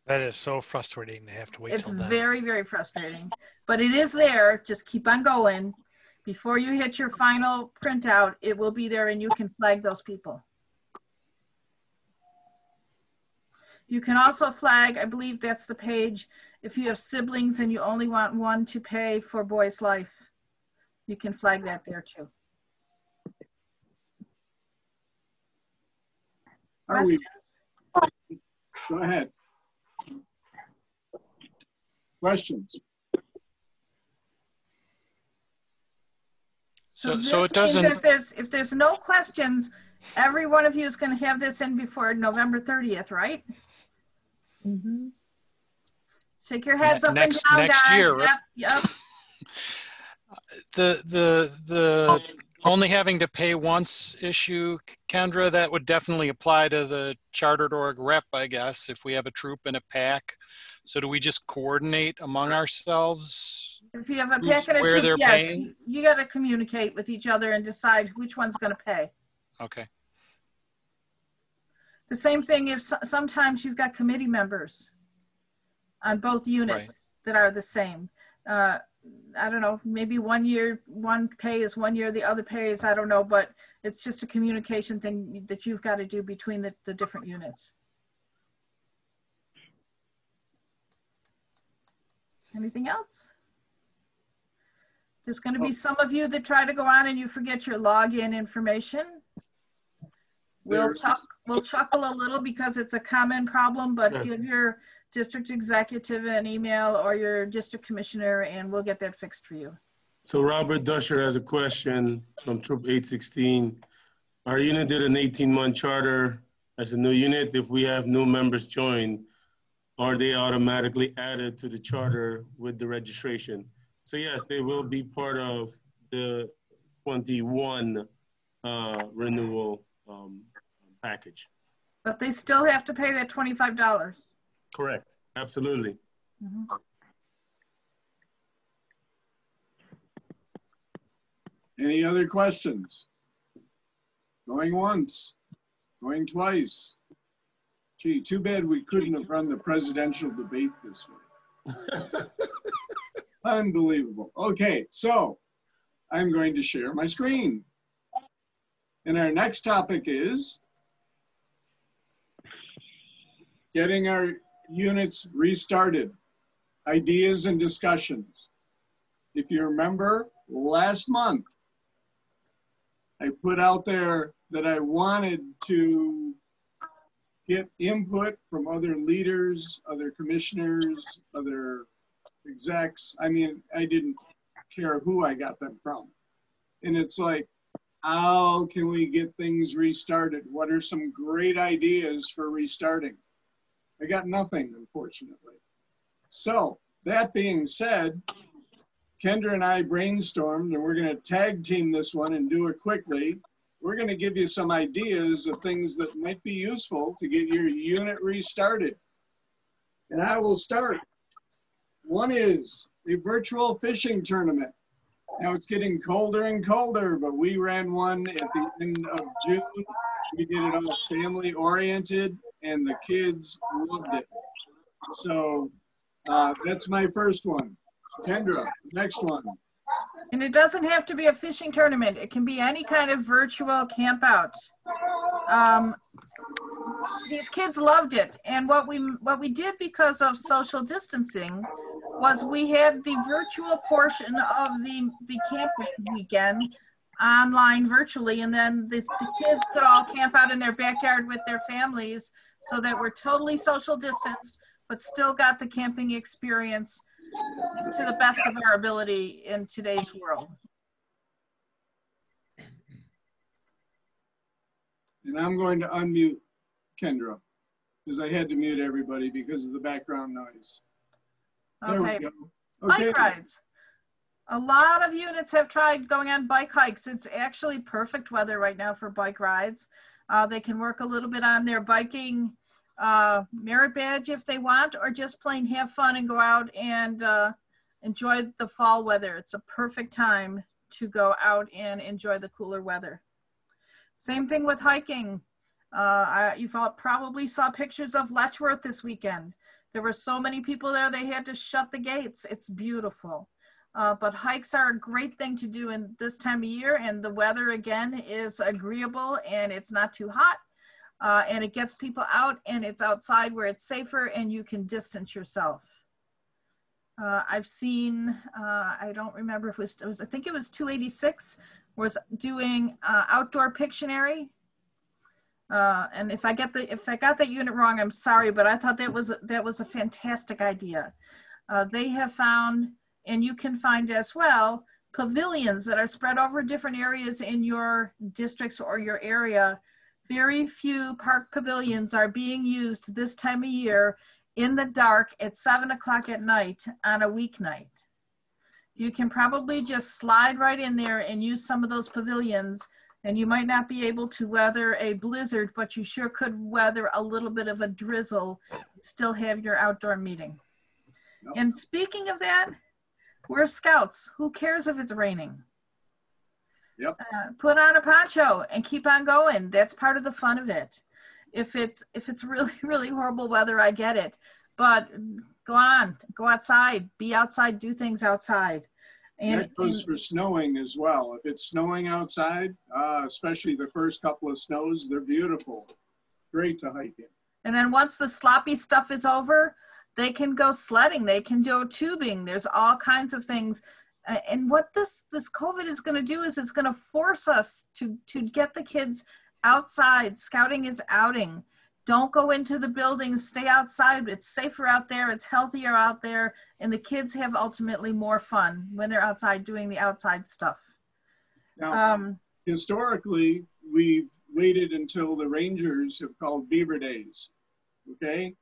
That is so frustrating to have to wait till then. It's very, very frustrating, but it is there. Just keep on going. Before you hit your final printout, it will be there and you can flag those people. You can also flag, I believe that's the page, if you have siblings and you only want one to pay for Boy's Life, you can flag that there too. Questions? Go ahead. Questions? So means it doesn't. If there's no questions, every one of you is going to have this in before November 30th, right? Mm-hmm. Shake your heads up and down, next guys. year. Yep. The only having to pay once issue, Kendra, that would definitely apply to the chartered org rep, I guess, if we have a troop and a pack. So do we just coordinate among ourselves? If you have a packet of troop, yes, you got to communicate with each other and decide which one's going to pay. Okay. The same thing if sometimes you've got committee members on both units that are the same. I don't know, maybe one year, one pay is 1 year, the other pay is, I don't know, but it's just a communication thing that you've got to do between the different units. Anything else? There's going to be some of you that try to go on and you forget your login information. We'll chuckle a little because it's a common problem, but give your district executive an email or your district commissioner and we'll get that fixed for you. So Robert Dusher has a question from Troop 816. Our unit did an 18-month charter as a new unit. If we have new members join, are they automatically added to the charter with the registration? So yes, they will be part of the 2021 renewal package. But they still have to pay that $25. Correct. Absolutely. Mm-hmm. Any other questions? Going once, going twice. Gee, too bad we couldn't have run the presidential debate this way. Unbelievable. Okay, so I'm going to share my screen. And our next topic is getting our units restarted, ideas and discussions. If you remember, last month, I put out there that I wanted to get input from other leaders, other commissioners, other execs. I mean, I didn't care who I got them from. And it's like, how can we get things restarted? What are some great ideas for restarting? I got nothing, unfortunately. So that being said, Kendra and I brainstormed, and we're going to tag team this one and do it quickly. We're going to give you some ideas of things that might be useful to get your unit restarted. And I will start. One is a virtual fishing tournament. Now it's getting colder and colder, but we ran one at the end of June. We did it all family oriented, and the kids loved it. So that's my first one. Kendra, next one. And it doesn't have to be a fishing tournament. It can be any kind of virtual camp out. These kids loved it. And what we did because of social distancing was we had the virtual portion of the camping weekend online virtually, and then the kids could all camp out in their backyard with their families, so that we're totally social distanced, but still got the camping experience to the best of our ability in today's world. And I'm going to unmute Kendra, because I had to mute everybody because of the background noise. There Okay. we go. Okay. Bike rides. A lot of units have tried going on bike hikes. It's actually perfect weather right now for bike rides. They can work a little bit on their biking merit badge if they want, or just plain have fun and go out and enjoy the fall weather. It's a perfect time to go out and enjoy the cooler weather. Same thing with hiking. You probably saw pictures of Letchworth this weekend. There were so many people there, they had to shut the gates. It's beautiful. But hikes are a great thing to do in this time of year, and the weather again is agreeable and it's not too hot, and it gets people out, and it's outside where it's safer and you can distance yourself. I've seen, I don't remember if it was I think it was 286 was doing outdoor Pictionary. And if I got that unit wrong, I'm sorry, but I thought that was a fantastic idea. They have found, and you can find as well, pavilions that are spread over different areas in your districts or your area. Very few park pavilions are being used this time of year in the dark at 7 o'clock at night on a weeknight. You can probably just slide right in there and use some of those pavilions, and you might not be able to weather a blizzard, but you sure could weather a little bit of a drizzle and still have your outdoor meeting. Yep. And speaking of that, we're scouts. Who cares if it's raining? Yep. Put on a poncho and keep on going. That's part of the fun of it. If it's really, really horrible weather, I get it. But go outside, be outside, do things outside. And that goes for snowing as well. If it's snowing outside, especially the first couple of snows, they're beautiful. Great to hike in. And then once the sloppy stuff is over, they can go sledding, they can go tubing. There's all kinds of things. And what this COVID is going to do is it's going to force us to get the kids outside. Scouting is outing. Don't go into the buildings, stay outside. It's safer out there, it's healthier out there, and the kids have ultimately more fun when they're outside doing the outside stuff. Now, historically, we've waited until the Rangers have called Beaver Days, okay?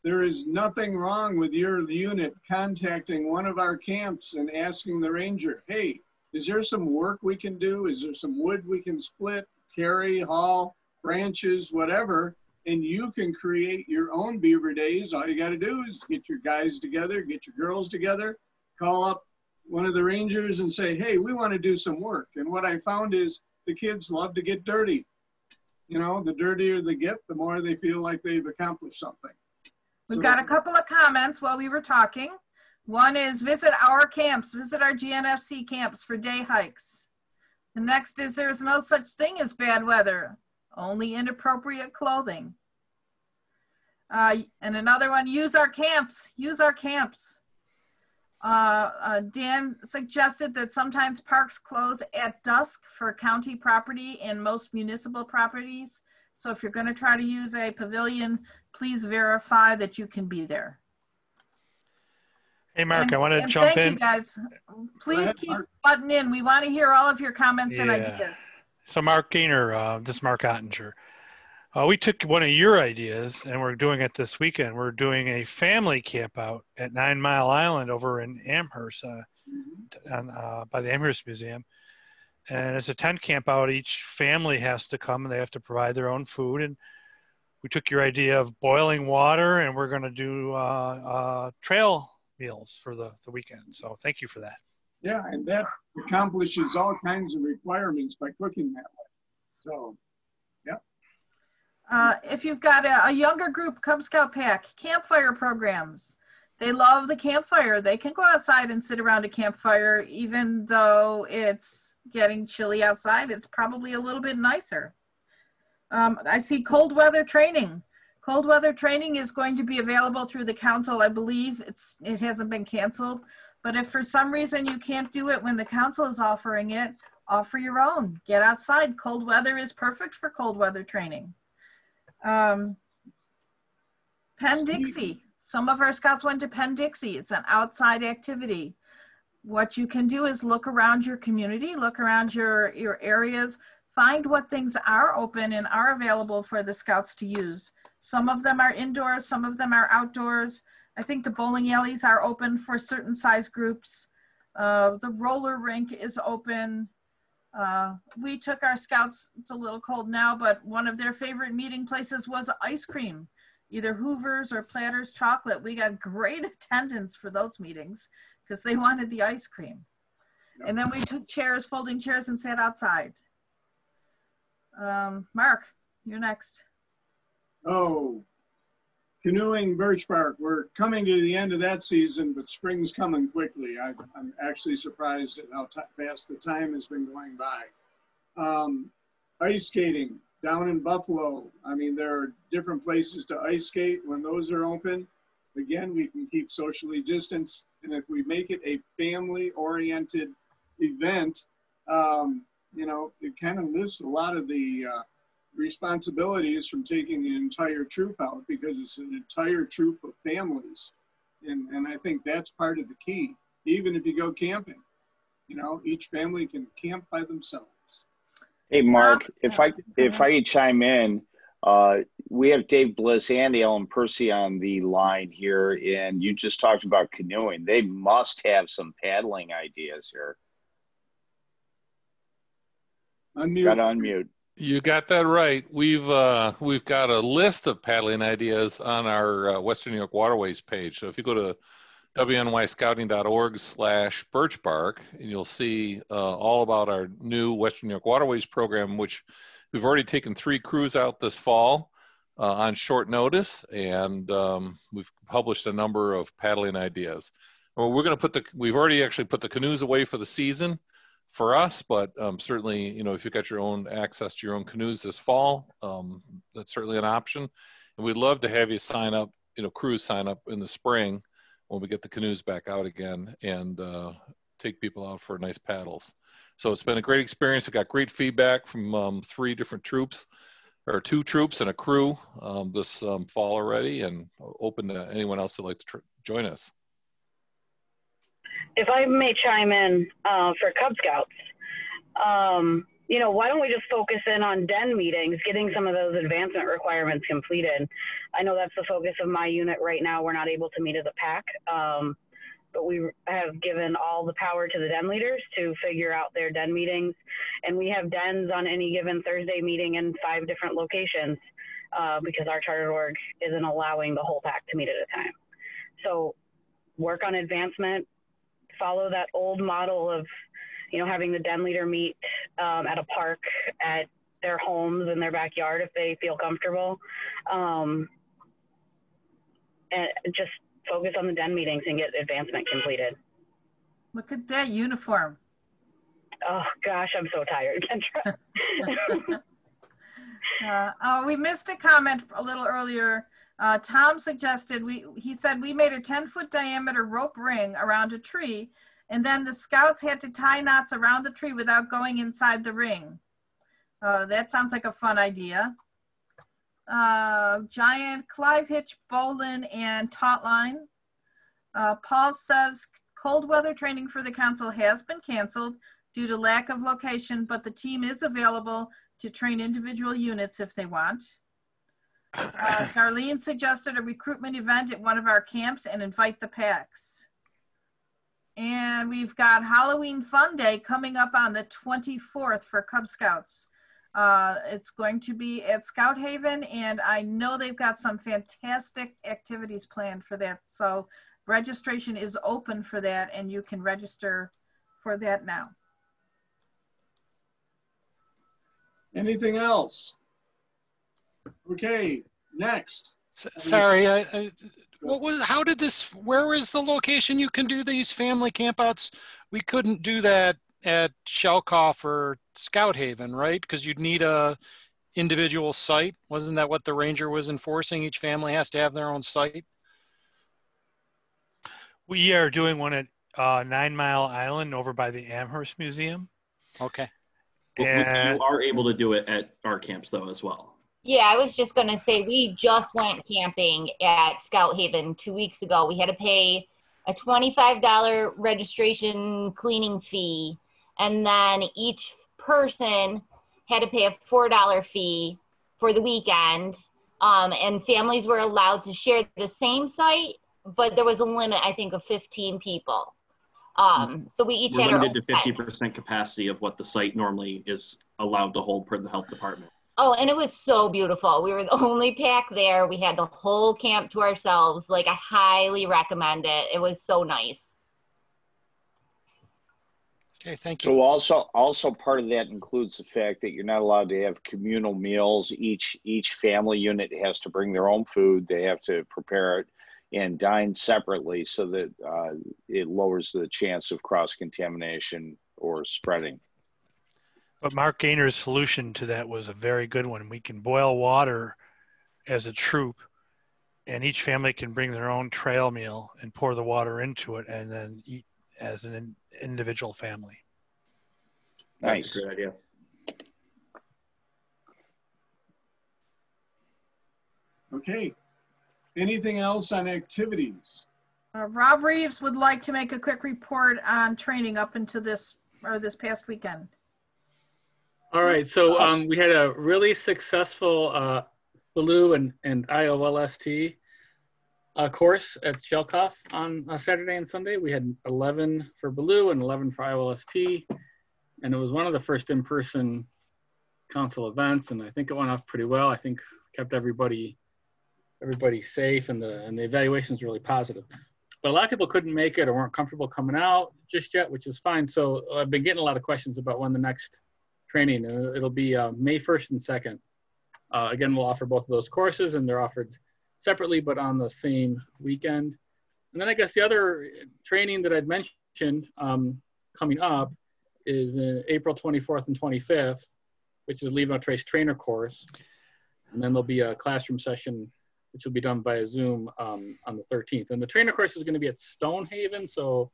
There is nothing wrong with your unit contacting one of our camps and asking the ranger, hey, is there some work we can do? Is there some wood we can split, carry, haul, branches, whatever? And you can create your own beaver days. All you got to do is get your guys together, get your girls together, call up one of the rangers and say, hey, we want to do some work. And what I found is the kids love to get dirty. You know, the dirtier they get, the more they feel like they've accomplished something. We've got a couple of comments while we were talking. One is visit our camps, visit our GNFC camps for day hikes. The next is there's no such thing as bad weather, only inappropriate clothing. And another one, use our camps, use our camps. Dan suggested that sometimes parks close at dusk for county property and most municipal properties. So if you're going to try to use a pavilion, please verify that you can be there. Hey, Mark, I want to jump in. Thank you, guys. Please keep butting in. We want to hear all of your comments and ideas. So Mark Gaynor, this is Mark Ottinger. We took one of your ideas and we're doing it this weekend. We're doing a family camp out at 9 Mile Island over in Amherst by the Amherst Museum. And it's a tent camp out. Each family has to come and they have to provide their own food. And we took your idea of boiling water and we're going to do trail meals for the weekend. So thank you for that. Yeah, and that accomplishes all kinds of requirements by cooking that way. So, yeah. If you've got a younger group, Cub Scout pack, campfire programs. They love the campfire. They can go outside and sit around a campfire, even though it's getting chilly outside. It's probably a little bit nicer. I see cold weather training. Cold weather training is going to be available through the council. I believe it hasn't been canceled. But if for some reason you can't do it when the council is offering it, offer your own. Get outside. Cold weather is perfect for cold weather training. Penn-Dixie. Some of our scouts went to Penn-Dixie. It's an outside activity. What you can do is look around your community, look around your areas, find what things are open and are available for the scouts to use. Some of them are indoors, some of them are outdoors. I think the bowling alleys are open for certain size groups. The roller rink is open. We took our scouts, it's a little cold now, but one of their favorite meeting places was ice cream, either Hoover's or Platter's chocolate. We got great attendance for those meetings because they wanted the ice cream. Yep. And then we took chairs, folding chairs, and sat outside. Mark, you're next. Oh, canoeing Birch Bark. We're coming to the end of that season, but spring's coming quickly. I'm actually surprised at how fast the time has been going by. Ice skating down in Buffalo. I mean, there are different places to ice skate when those are open. Again, we can keep socially distanced. And if we make it a family-oriented event, you know, it kind of lifts a lot of the responsibilities from taking the entire troop out because it's an entire troop of families. And I think that's part of the key. Even if you go camping, you know, each family can camp by themselves. Hey, Mark, if I could chime in, we have Dave Bliss and Alan Percy on the line here, and you just talked about canoeing. They must have some paddling ideas here. Unmute. Got to unmute. You got that right. We've got a list of paddling ideas on our Western New York Waterways page. So if you go to wnyscouting.org/birchbark, and you'll see all about our new Western New York Waterways program, which we've already taken 3 crews out this fall on short notice, and we've published a number of paddling ideas. Well, we've already actually put the canoes away for the season for us, but certainly, you know, if you've got your own access to your own canoes this fall, that's certainly an option. And we'd love to have you sign up, you know, crews sign up in the spring when we get the canoes back out again and take people out for nice paddles. So it's been a great experience. We got great feedback from 3 different troops, or 2 troops and a crew this fall already, and open to anyone else who'd like to join us. If I may chime in for Cub Scouts, you know, why don't we just focus in on den meetings, getting some of those advancement requirements completed? I know that's the focus of my unit right now. We're not able to meet as a pack, but we have given all the power to the den leaders to figure out their den meetings. And we have dens on any given Thursday meeting in 5 different locations because our charter org isn't allowing the whole pack to meet at a time. So work on advancement, follow that old model of, you know, having the den leader meet at a park, at their homes, in their backyard if they feel comfortable. And just focus on the den meetings and get advancement completed. Look at that uniform. Oh gosh, I'm so tired, Kendra. We missed a comment a little earlier. Tom suggested, he said we made a 10-foot diameter rope ring around a tree, and then the scouts had to tie knots around the tree without going inside the ring. That sounds like a fun idea. Giant Clive Hitch, bowline, and taut line. Paul says cold weather training for the council has been canceled due to lack of location, but the team is available to train individual units if they want. Darlene suggested a recruitment event at one of our camps and invite the packs. And we've got Halloween Fun Day coming up on the 24th for Cub Scouts. It's going to be at Scout Haven, and I know they've got some fantastic activities planned for that. So registration is open for that, and you can register for that now. Anything else? Okay, next. Sorry, how did this, where is the location you can do these family campouts? We couldn't do that at Shelkoff or Scout Haven, right? Because you'd need a individual site. Wasn't that what the ranger was enforcing? Each family has to have their own site. We are doing one at 9 Mile Island over by the Amherst Museum. Okay. And you are able to do it at our camps though as well. Yeah, I was just going to say, we just went camping at Scout Haven 2 weeks ago. We had to pay a $25 registration cleaning fee, and then each person had to pay a $4 fee for the weekend. And families were allowed to share the same site, but there was a limit, I think, of 15 people. So we each had our own limited to 50% capacity of what the site normally is allowed to hold per the health department. Oh, and it was so beautiful. We were the only pack there. We had the whole camp to ourselves. Like, I highly recommend it. It was so nice. Okay, thank you. So also part of that includes the fact that you're not allowed to have communal meals. Each family unit has to bring their own food. They have to prepare it and dine separately so that it lowers the chance of cross-contamination or spreading. But Mark Gaynor's solution to that was a very good one. We can boil water as a troop, and each family can bring their own trail meal and pour the water into it and then eat as an individual family. Nice. That's a good idea. Okay. Anything else on activities? Rob Reeves would like to make a quick report on training up into this past weekend. All right, so we had a really successful Blue and IOLST course at Shelkoff on Saturday and Sunday. We had 11 for Blue and 11 for IOLST, and it was one of the first in-person council events, and I think it went off pretty well. I think kept everybody safe, and the evaluation is really positive. But a lot of people couldn't make it or weren't comfortable coming out just yet, which is fine. So I've been getting a lot of questions about when the next training. It'll be May 1st and 2nd. Again, we'll offer both of those courses, and they're offered separately, but on the same weekend. And then I guess the other training that I'd mentioned coming up is April 24th and 25th, which is Leave No Trace trainer course. And then there'll be a classroom session, which will be done by a Zoom on the 13th. And the trainer course is going to be at Stonehaven, so it'll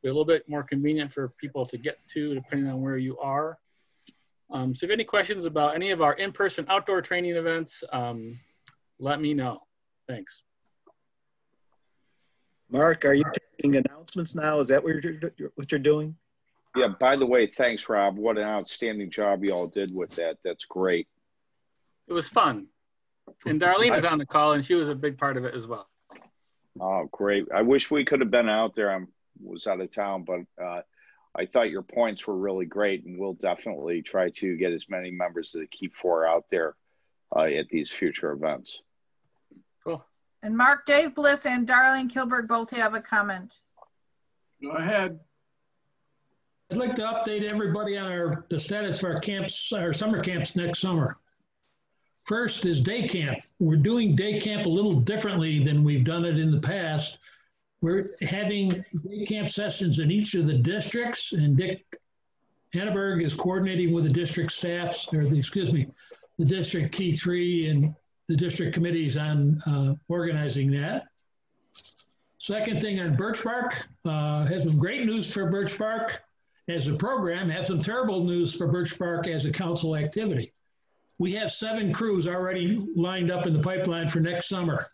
be a little bit more convenient for people to get to, depending on where you are. So if you have any questions about any of our in-person outdoor training events, let me know. Thanks. Mark, are you taking announcements now? Is that what you're doing? Yeah, by the way, thanks, Rob. What an outstanding job you all did with that. That's great. It was fun. And Darlene was on the call, and she was a big part of it as well. Oh, great. I wish we could have been out there. I'm was out of town, but I thought your points were really great, and we'll definitely try to get as many members of the Keep 4 out there at these future events. Cool. And Mark, Dave Bliss and Darlene Kilberg both have a comment. Go ahead. I'd like to update everybody on the status of our camps, our summer camps next summer. First is day camp. We're doing day camp a little differently than we've done it in the past. We're having day camp sessions in each of the districts, and Dick Henneberg is coordinating with the district staffs, or the district Key 3 and the district committees on organizing that. Second thing on Birch Park, has some great news for Birch Park as a program, have some terrible news for Birch Park as a council activity. We have 7 crews already lined up in the pipeline for next summer.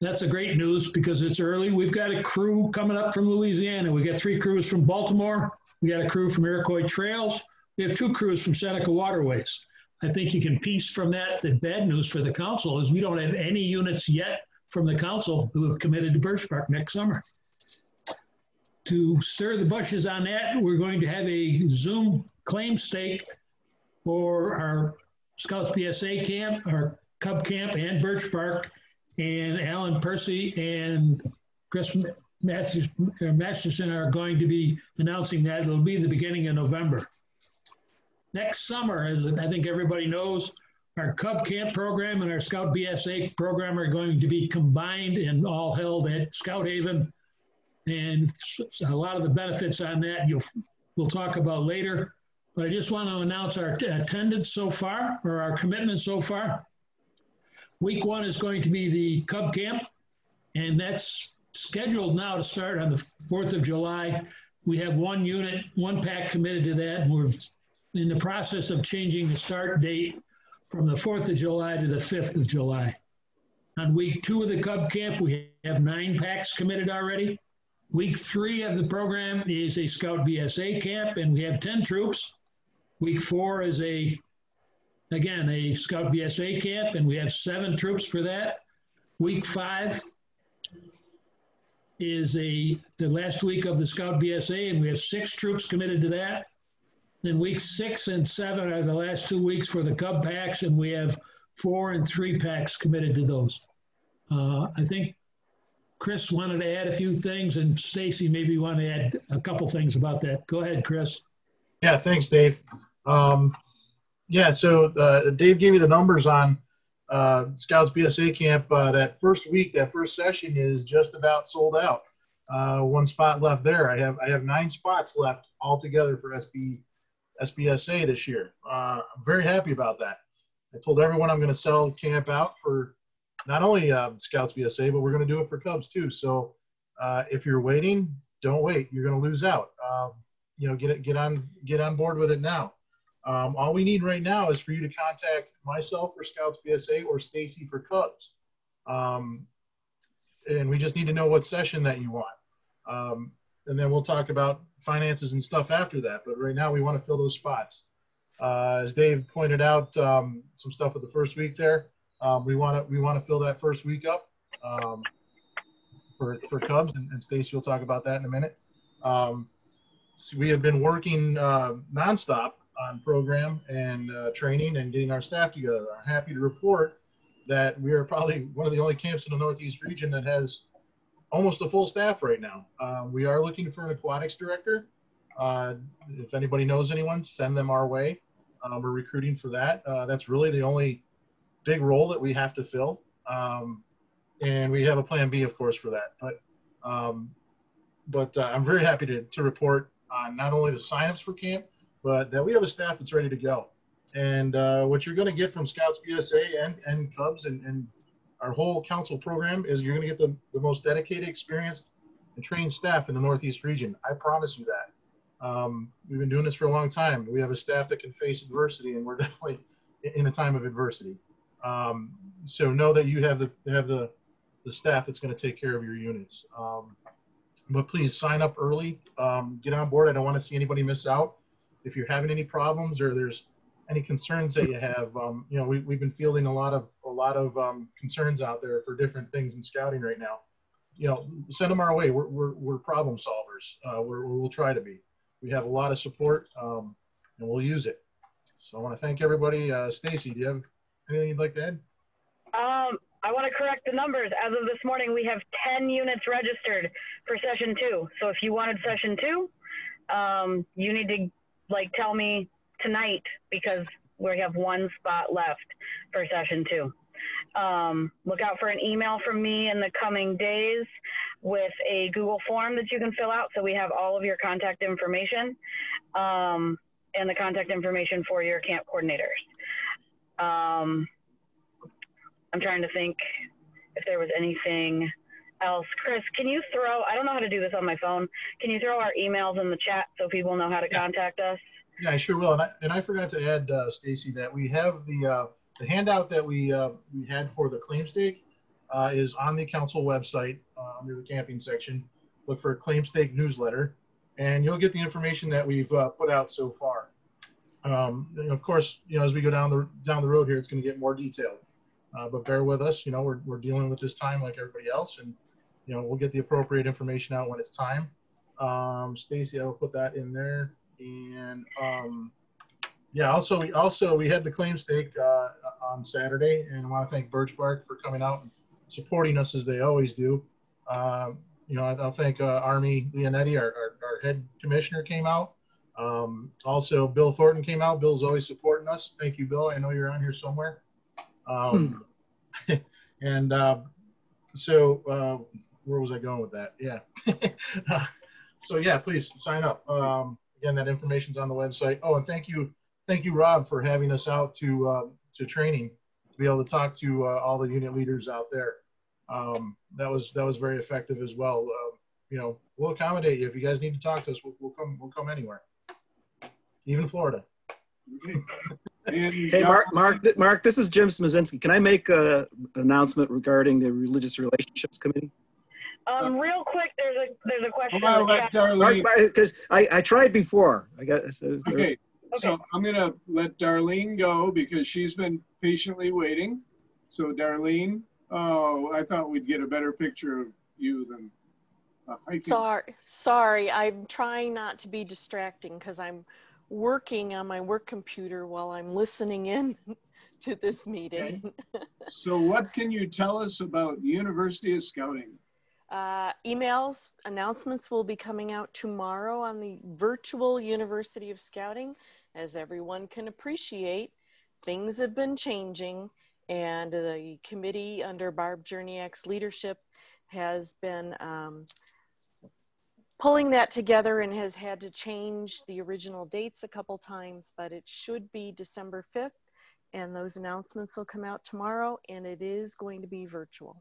That's a great news because it's early. We've got a crew coming up from Louisiana. We got 3 crews from Baltimore. We got a crew from Iroquois Trails. We have 2 crews from Seneca Waterways. I think you can piece from that the bad news for the council is we don't have any units yet from the council who have committed to Birch Park next summer. To stir the bushes on that, we're going to have a Zoom claim stake for our Scouts BSA camp, our Cub camp, and Birch Park. And Alan Percy and Chris Masterson are going to be announcing that. It'll be the beginning of November. Next summer, as I think everybody knows, our Cub camp program and our Scout BSA program are going to be combined and all held at Scout Haven. And a lot of the benefits on that we'll talk about later. But I just want to announce our attendance so far, or our commitment so far. Week 1 is going to be the Cub camp, and that's scheduled now to start on the 4th of July. We have 1 unit, 1 pack committed to that, and we're in the process of changing the start date from the 4th of July to the 5th of July. On week 2 of the Cub camp, we have 9 packs committed already. Week 3 of the program is a Scout BSA camp, and we have 10 troops. Week 4 is again, a Scout BSA camp, and we have 7 troops for that. Week 5 is the last week of the Scout BSA, and we have 6 troops committed to that. Then weeks 6 and 7 are the last 2 weeks for the Cub packs, and we have 4 and 3 packs committed to those. I think Chris wanted to add a few things, and Stacy maybe want to add a couple things about that. Go ahead, Chris. Yeah, thanks, Dave. Yeah, so Dave gave you the numbers on Scouts BSA camp. That first week, that first session is just about sold out. 1 spot left there. I have 9 spots left altogether for SBSA this year. I'm very happy about that. I told everyone I'm going to sell camp out for not only Scouts BSA, but we're going to do it for Cubs too. So if you're waiting, don't wait. You're going to lose out. Get on board with it now. All we need right now is for you to contact myself for Scouts BSA or Stacy for Cubs. And we just need to know what session that you want. And then we'll talk about finances and stuff after that. But right now we want to fill those spots. As Dave pointed out, some stuff with the first week there. We want to fill that first week up for Cubs, and Stacy will talk about that in a minute. So we have been working nonstop on program and training and getting our staff together. I'm happy to report that we are probably one of the only camps in the Northeast region that has almost a full staff right now. We are looking for an aquatics director. If anybody knows anyone, send them our way. We're recruiting for that. That's really the only big role that we have to fill. And we have a plan B, of course, for that. But I'm very happy to report on not only the signups for camp, but that we have a staff that's ready to go. And what you're going to get from Scouts BSA and Cubs and our whole council program is you're going to get the most dedicated, experienced, and trained staff in the Northeast region. I promise you that. We've been doing this for a long time. We have a staff that can face adversity, and we're definitely in a time of adversity. So know that you have the staff that's going to take care of your units. But please sign up early. Get on board. I don't want to see anybody miss out. If you're having any problems or there's any concerns that you have, we've been fielding a lot of concerns out there for different things in scouting right now. send them our way. We're problem solvers. We'll try to be. We have a lot of support, and we'll use it. So I want to thank everybody. Stacy, do you have anything you'd like to add? I want to correct the numbers. As of this morning, we have 10 units registered for session 2. So if you wanted session 2, you need to tell me tonight, because we have 1 spot left for session 2. Look out for an email from me in the coming days with a Google form that you can fill out, so we have all of your contact information, and the contact information for your camp coordinators. I'm trying to think if there was anything else. Chris, can you I don't know how to do this on my phone. Can you throw our emails in the chat so people know how to contact us? Yeah, I sure will. And I forgot to add, Stacy, that we have the handout that we had for the claim stake is on the council website under the camping section. Look for claim stake newsletter, and you'll get the information that we've put out so far. Of course, as we go down the road here, it's going to get more detailed. But bear with us. We're dealing with this time like everybody else, and we'll get the appropriate information out when it's time. Stacy, I will put that in there. And yeah, also we had the claim stake on Saturday, and I want to thank Birch Bark for coming out and supporting us as they always do. I'll thank Army Leonetti, our head commissioner, came out. Also, Bill Thornton came out. Bill's always supporting us. Thank you, Bill. I know you're on here somewhere. And so where was I going with that? Yeah. So yeah, please sign up. Again, that information's on the website. Oh, and thank you, Rob, for having us out to training to be able to talk to all the unit leaders out there. That was very effective as well. We'll accommodate you if you guys need to talk to us. We'll come anywhere, even Florida. Hey, Mark, this is Jim Smazinski. Can I make an announcement regarding the Religious Relationships Committee? Real quick, there's a question. I'm gonna let Darlene. Because I tried before. I guess. Okay, so I'm gonna let Darlene go because she's been patiently waiting. So Darlene, I thought we'd get a better picture of you than hiking. Sorry, I'm trying not to be distracting because I'm working on my work computer while I'm listening in to this meeting. Okay. So what can you tell us about University of Scouting? Emails, announcements will be coming out tomorrow on the virtual University of Scouting. As everyone can appreciate, things have been changing, and the committee under Barb Jerniak's leadership has been pulling that together and has had to change the original dates a couple times, but it should be December 5th, and those announcements will come out tomorrow, and it is going to be virtual.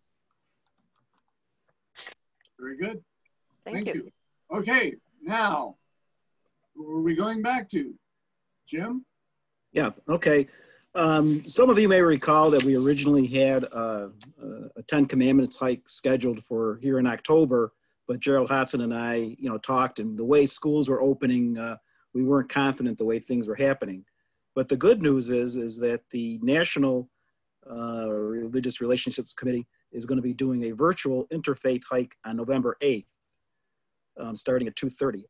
Very good. Thank you. Okay, now, who are we going back to? Jim? Yeah, okay. Some of you may recall that we originally had a 10 Commandments hike scheduled for here in October, but Gerald Hodson and I, talked, and the way schools were opening, we weren't confident the way things were happening. But the good news is that the National Religious Relationships Committee is going to be doing a virtual interfaith hike on November 8th, starting at 2:30.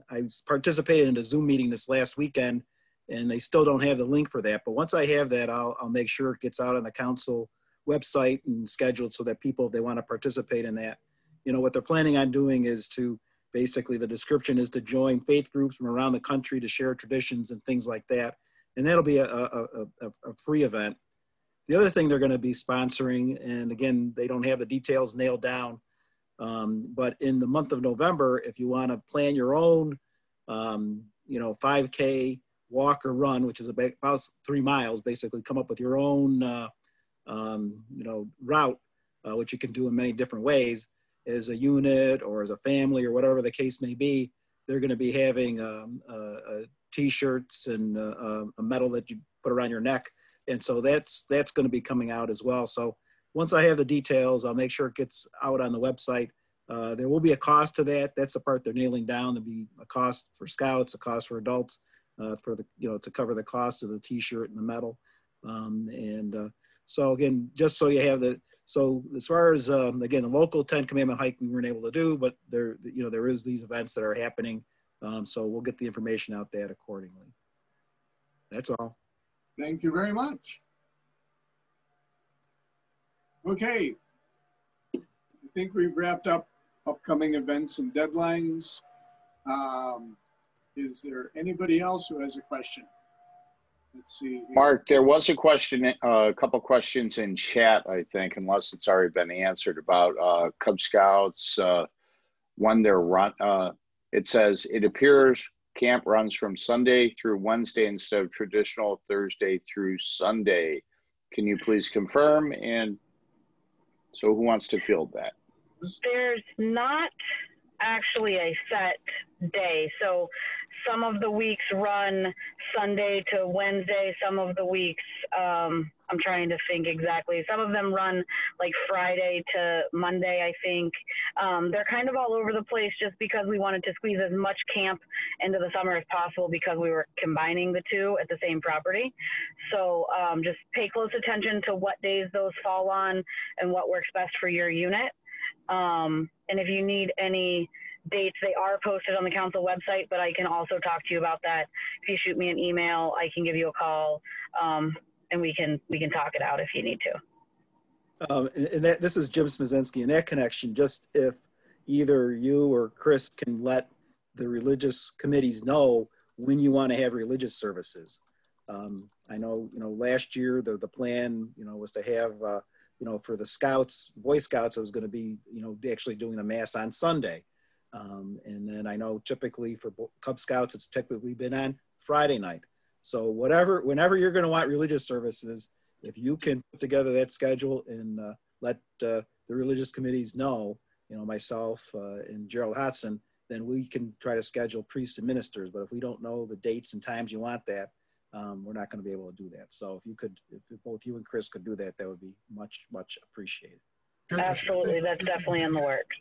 I participated in a Zoom meeting this last weekend, and they still don't have the link for that. But once I have that, I'll make sure it gets out on the council website and scheduled so that people, if they want to participate in that, what they're planning on doing is to basically, the description is to join faith groups from around the country to share traditions and things like that. And that'll be a free event. The other thing they're going to be sponsoring, and again, they don't have the details nailed down, but in the month of November, if you want to plan your own, 5K walk or run, which is about 3 miles, basically come up with your own, route, which you can do in many different ways as a unit or as a family or whatever the case may be. They're going to be having T-shirts and a medal that you put around your neck. And so that's going to be coming out as well. So once I have the details, I'll make sure it gets out on the website. There will be a cost to that. That's the part they're nailing down. There'll be a cost for scouts, a cost for adults, for the to cover the cost of the T-shirt and the medal. So again, just so you have the, so as far as, again, the local 10 commandment hike we weren't able to do, but there, you know, there is these events that are happening. So we'll get the information out that accordingly. That's all. Thank you very much. Okay. I think we've wrapped up upcoming events and deadlines. Is there anybody else who has a question? Let's see. Mark, there was a question, a couple questions in chat, I think, unless it's already been answered, about Cub Scouts, when they're run. It says, it appears camp runs from Sunday through Wednesday instead of traditional Thursday through Sunday. Can you please confirm? And so who wants to field that? There's not actually a set day. So some of the weeks run Sunday to Wednesday. Some of the weeks, I'm trying to think exactly. Some of them run like Friday to Monday, I think. They're kind of all over the place just because we wanted to squeeze as much camp into the summer as possible because we were combining the two at the same property. So just pay close attention to what days those fall on and what works best for your unit. And if you need any dates, they are posted on the council website, but I can also talk to you about that. If you shoot me an email, I can give you a call, and we can talk it out if you need to. And that, this is Jim Smazinski. In that connection, just if either you or Chris can let the religious committees know when you want to have religious services. I know, you know, last year the plan, you know, was to have, you know, for the Scouts, Boy Scouts, it was going to be, you know, actually doing the Mass on Sunday. And then I know typically for Cub Scouts, it's typically been on Friday night. So whenever you're going to want religious services, if you can put together that schedule and let the religious committees know, you know, myself and Gerald Hodson, then we can try to schedule priests and ministers. But if we don't know the dates and times you want that, we're not going to be able to do that. So if you could, if both you and Chris could do that, that would be much, much appreciated. Absolutely, that's definitely in the works.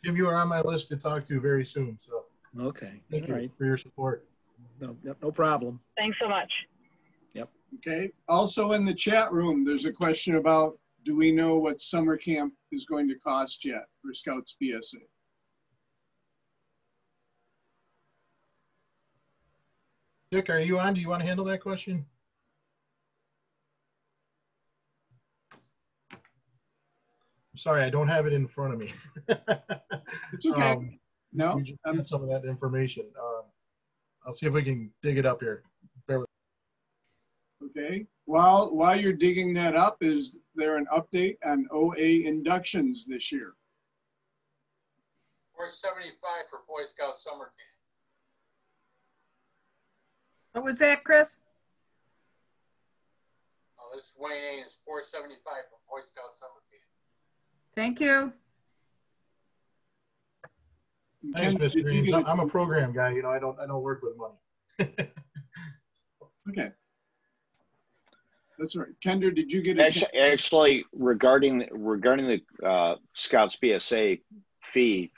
Jim, you are on my list to talk to very soon. So okay, thank you right for your support. No problem. Thanks so much. Yep. Okay. Also in the chat room, there's a question about, do we know what summer camp is going to cost yet for Scouts BSA? Dick, are you on? Do you want to handle that question? I'm sorry, I don't have it in front of me. It's okay. No, we just need some of that information. I'll see if we can dig it up here. Bear with me. Okay. While you're digging that up, is there an update on OA inductions this year? $475 for Boy Scout summer camp. What was that, Chris? Oh, this is Wayne A. is $475 for Boy Scout summer camp. Thank you. Thanks, Mr. Greens. I'm a program guy. You know, I don't work with money. Okay. That's all right. Kendra, did you get it? Actually, regarding the Scouts BSA fee,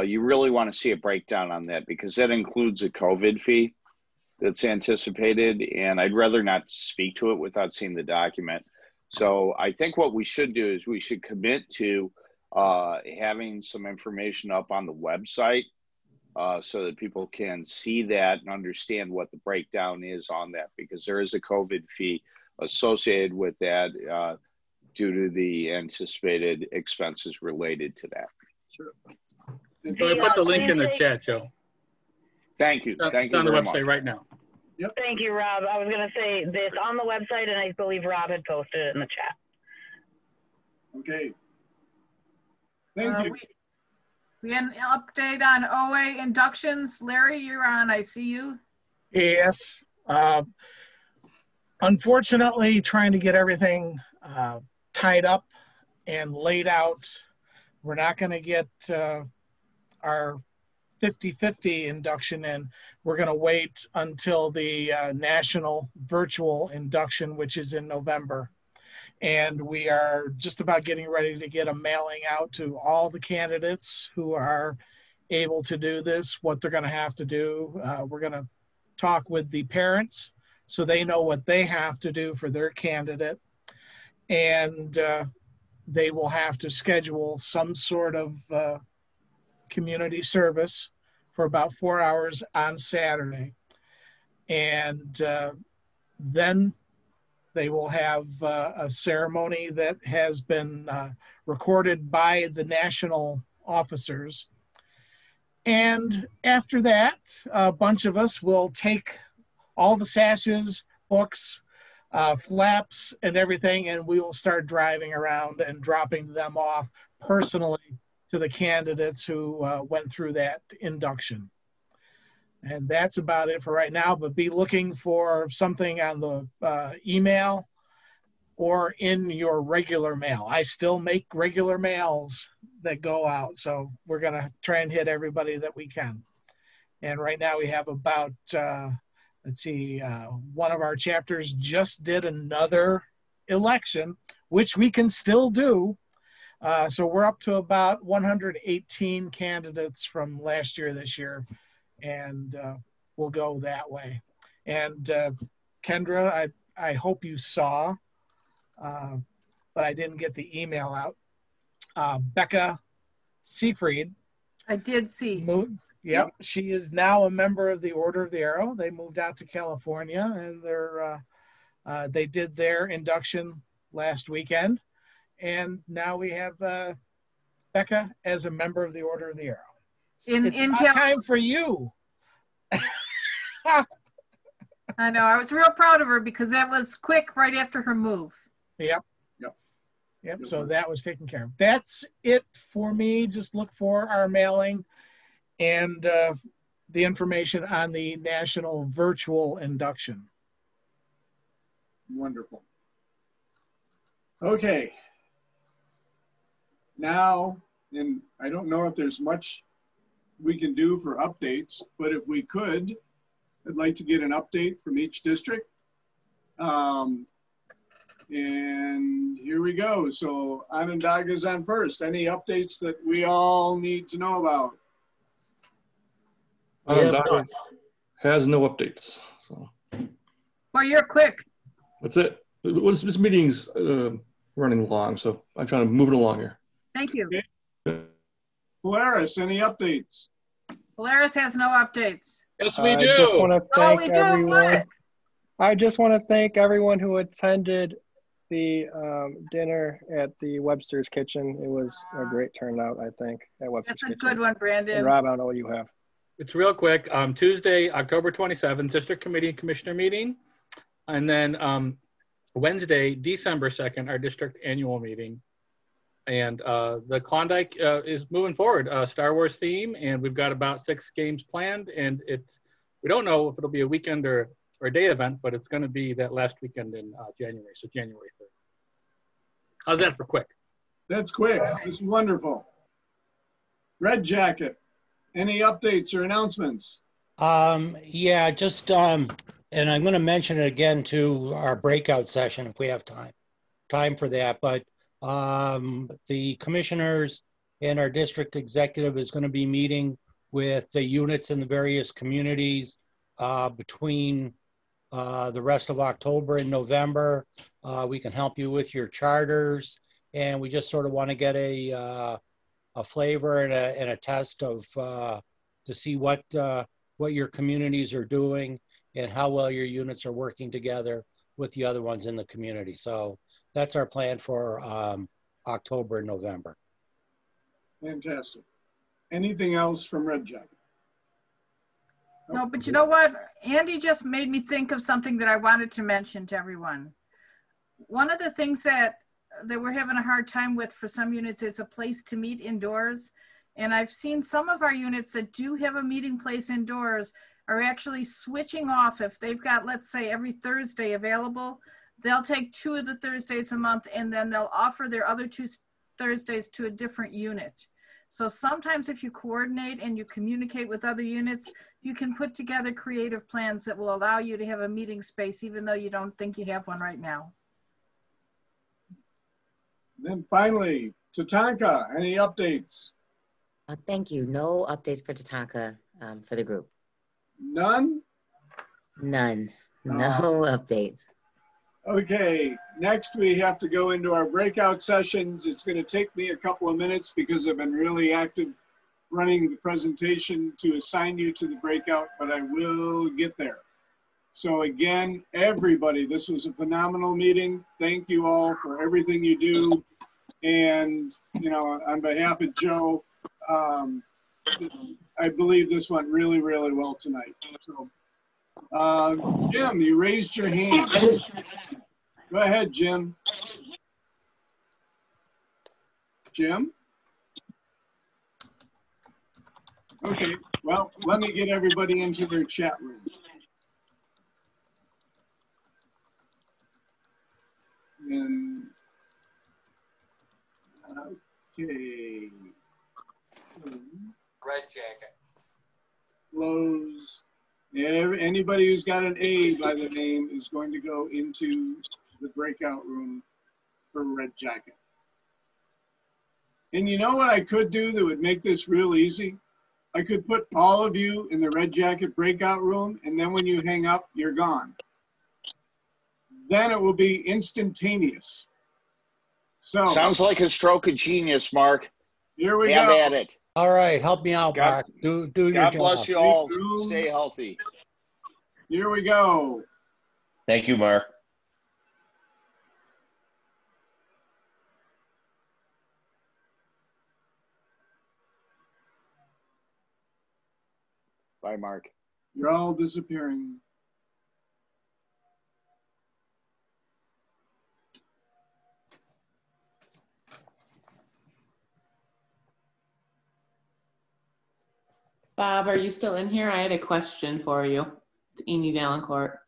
you really want to see a breakdown on that because that includes a COVID fee that's anticipated, and I'd rather not speak to it without seeing the document. So I think what we should do is we should commit to having some information up on the website so that people can see that and understand what the breakdown is on that, because there is a COVID fee associated with that due to the anticipated expenses related to that. Sure. So I put the link in the chat, Joe. Thank you. Thank It's you on the very website much. right now. Yep. Thank you, Rob. I was going to say this on the website, and I believe Rob had posted it in the chat. Okay. Thank you. We had an update on OA inductions. Larry, you're on. I see you. Yes. Unfortunately, trying to get everything tied up and laid out, we're not going to get our 50-50 induction in. We're going to wait until the national virtual induction, which is in November. And we are just about getting ready to get a mailing out to all the candidates who are able to do this, what they're going to have to do. We're going to talk with the parents so they know what they have to do for their candidate. and they will have to schedule some sort of community service for about 4 hours on Saturday. And then they will have a ceremony that has been recorded by the national officers. And after that, a bunch of us will take all the sashes, books, flaps, and everything, and we will start driving around and dropping them off personally to the candidates who went through that induction. And that's about it for right now, but be looking for something on the email or in your regular mail. I still make regular mails that go out, so we're gonna try and hit everybody that we can. And right now we have about, let's see, one of our chapters just did another election, which we can still do. So we're up to about 118 candidates from last year, this year, and we'll go that way. And Kendra, I hope you saw, but I didn't get the email out. Becca Siegfried. I did see. Yep, she is now a member of the Order of the Arrow. They moved out to California, and they did their induction last weekend. And now we have Becca as a member of the Order of the Arrow. It's about time for you. I know. I was real proud of her because that was quick right after her move. Yep. So that was taken care of. That's it for me. Just look for our mailing and the information on the national virtual induction. Wonderful. Okay. Now, and I don't know if there's much we can do for updates, but if we could, I'd like to get an update from each district. And here we go. So Onondaga's on first. Any updates that we all need to know about? Onondaga has no updates. So. Well, you're quick. That's it. This meeting's running long, so I'm trying to move it along here. Thank you. Okay. Polaris, any updates? Polaris has no updates. Yes, we do. I just want to thank we do. everyone. What? I just want to thank everyone who attended the dinner at the Webster's Kitchen. It was a great turnout, I think, at Webster's Kitchen. That's a good one, Brandon. And Rob, I don't know what you have. It's real quick. Tuesday, October 27th, District Committee and Commissioner meeting. And then Wednesday, December 2nd, our district annual meeting. And the Klondike is moving forward, Star Wars theme, and we've got about 6 games planned. And we don't know if it'll be a weekend or a day event, but it's going to be that last weekend in January, so January 3rd. How's that for quick? That's quick. That's wonderful. Red Jacket, any updates or announcements? Yeah, just, and I'm going to mention it again to our breakout session if we have time for that, but the commissioners and our district executive is going to be meeting with the units in the various communities between the rest of October and November. We can help you with your charters, and we just sort of want to get a flavor and a test of to see what your communities are doing and how well your units are working together with the other ones in the community. So that's our plan for October and November. Fantastic. Anything else from Red Jacket? No, but you know what? Andy just made me think of something that I wanted to mention to everyone. One of the things that we're having a hard time with for some units is a place to meet indoors. And I've seen some of our units that do have a meeting place indoors are actually switching off. If they've got, let's say, every Thursday available, they'll take 2 of the Thursdays a month and then they'll offer their other 2 Thursdays to a different unit. So sometimes if you coordinate and you communicate with other units, you can put together creative plans that will allow you to have a meeting space, even though you don't think you have one right now. Then finally, Tatanka, any updates? Thank you. No updates for Tatanka for the group. None? None. No updates. Okay, next we have to go into our breakout sessions. It's going to take me a couple of minutes because I've been really active running the presentation to assign you to the breakout, but I will get there. So again, everybody, this was a phenomenal meeting. Thank you all for everything you do. And, you know, on behalf of Joe, I believe this went really, really well tonight. So, Jim, you raised your hand. Go ahead, Jim. Jim? Okay, well, let me get everybody into their chat room. And, okay. Red jacket. Close. Anybody who's got an A by the name is going to go into the breakout room for Red Jacket. And you know what I could do that would make this real easy? I could put all of you in the Red Jacket breakout room, and then when you hang up, you're gone. Then it will be instantaneous. So sounds like a stroke of genius, Mark. Here we Have go. at it. All right, help me out, God, Mark. Do your God job. bless you all. Stay healthy. Here we go. Thank you, Mark. Bye, Mark. You're all disappearing. Bob, are you still in here? I had a question for you. It's Amy Valancourt.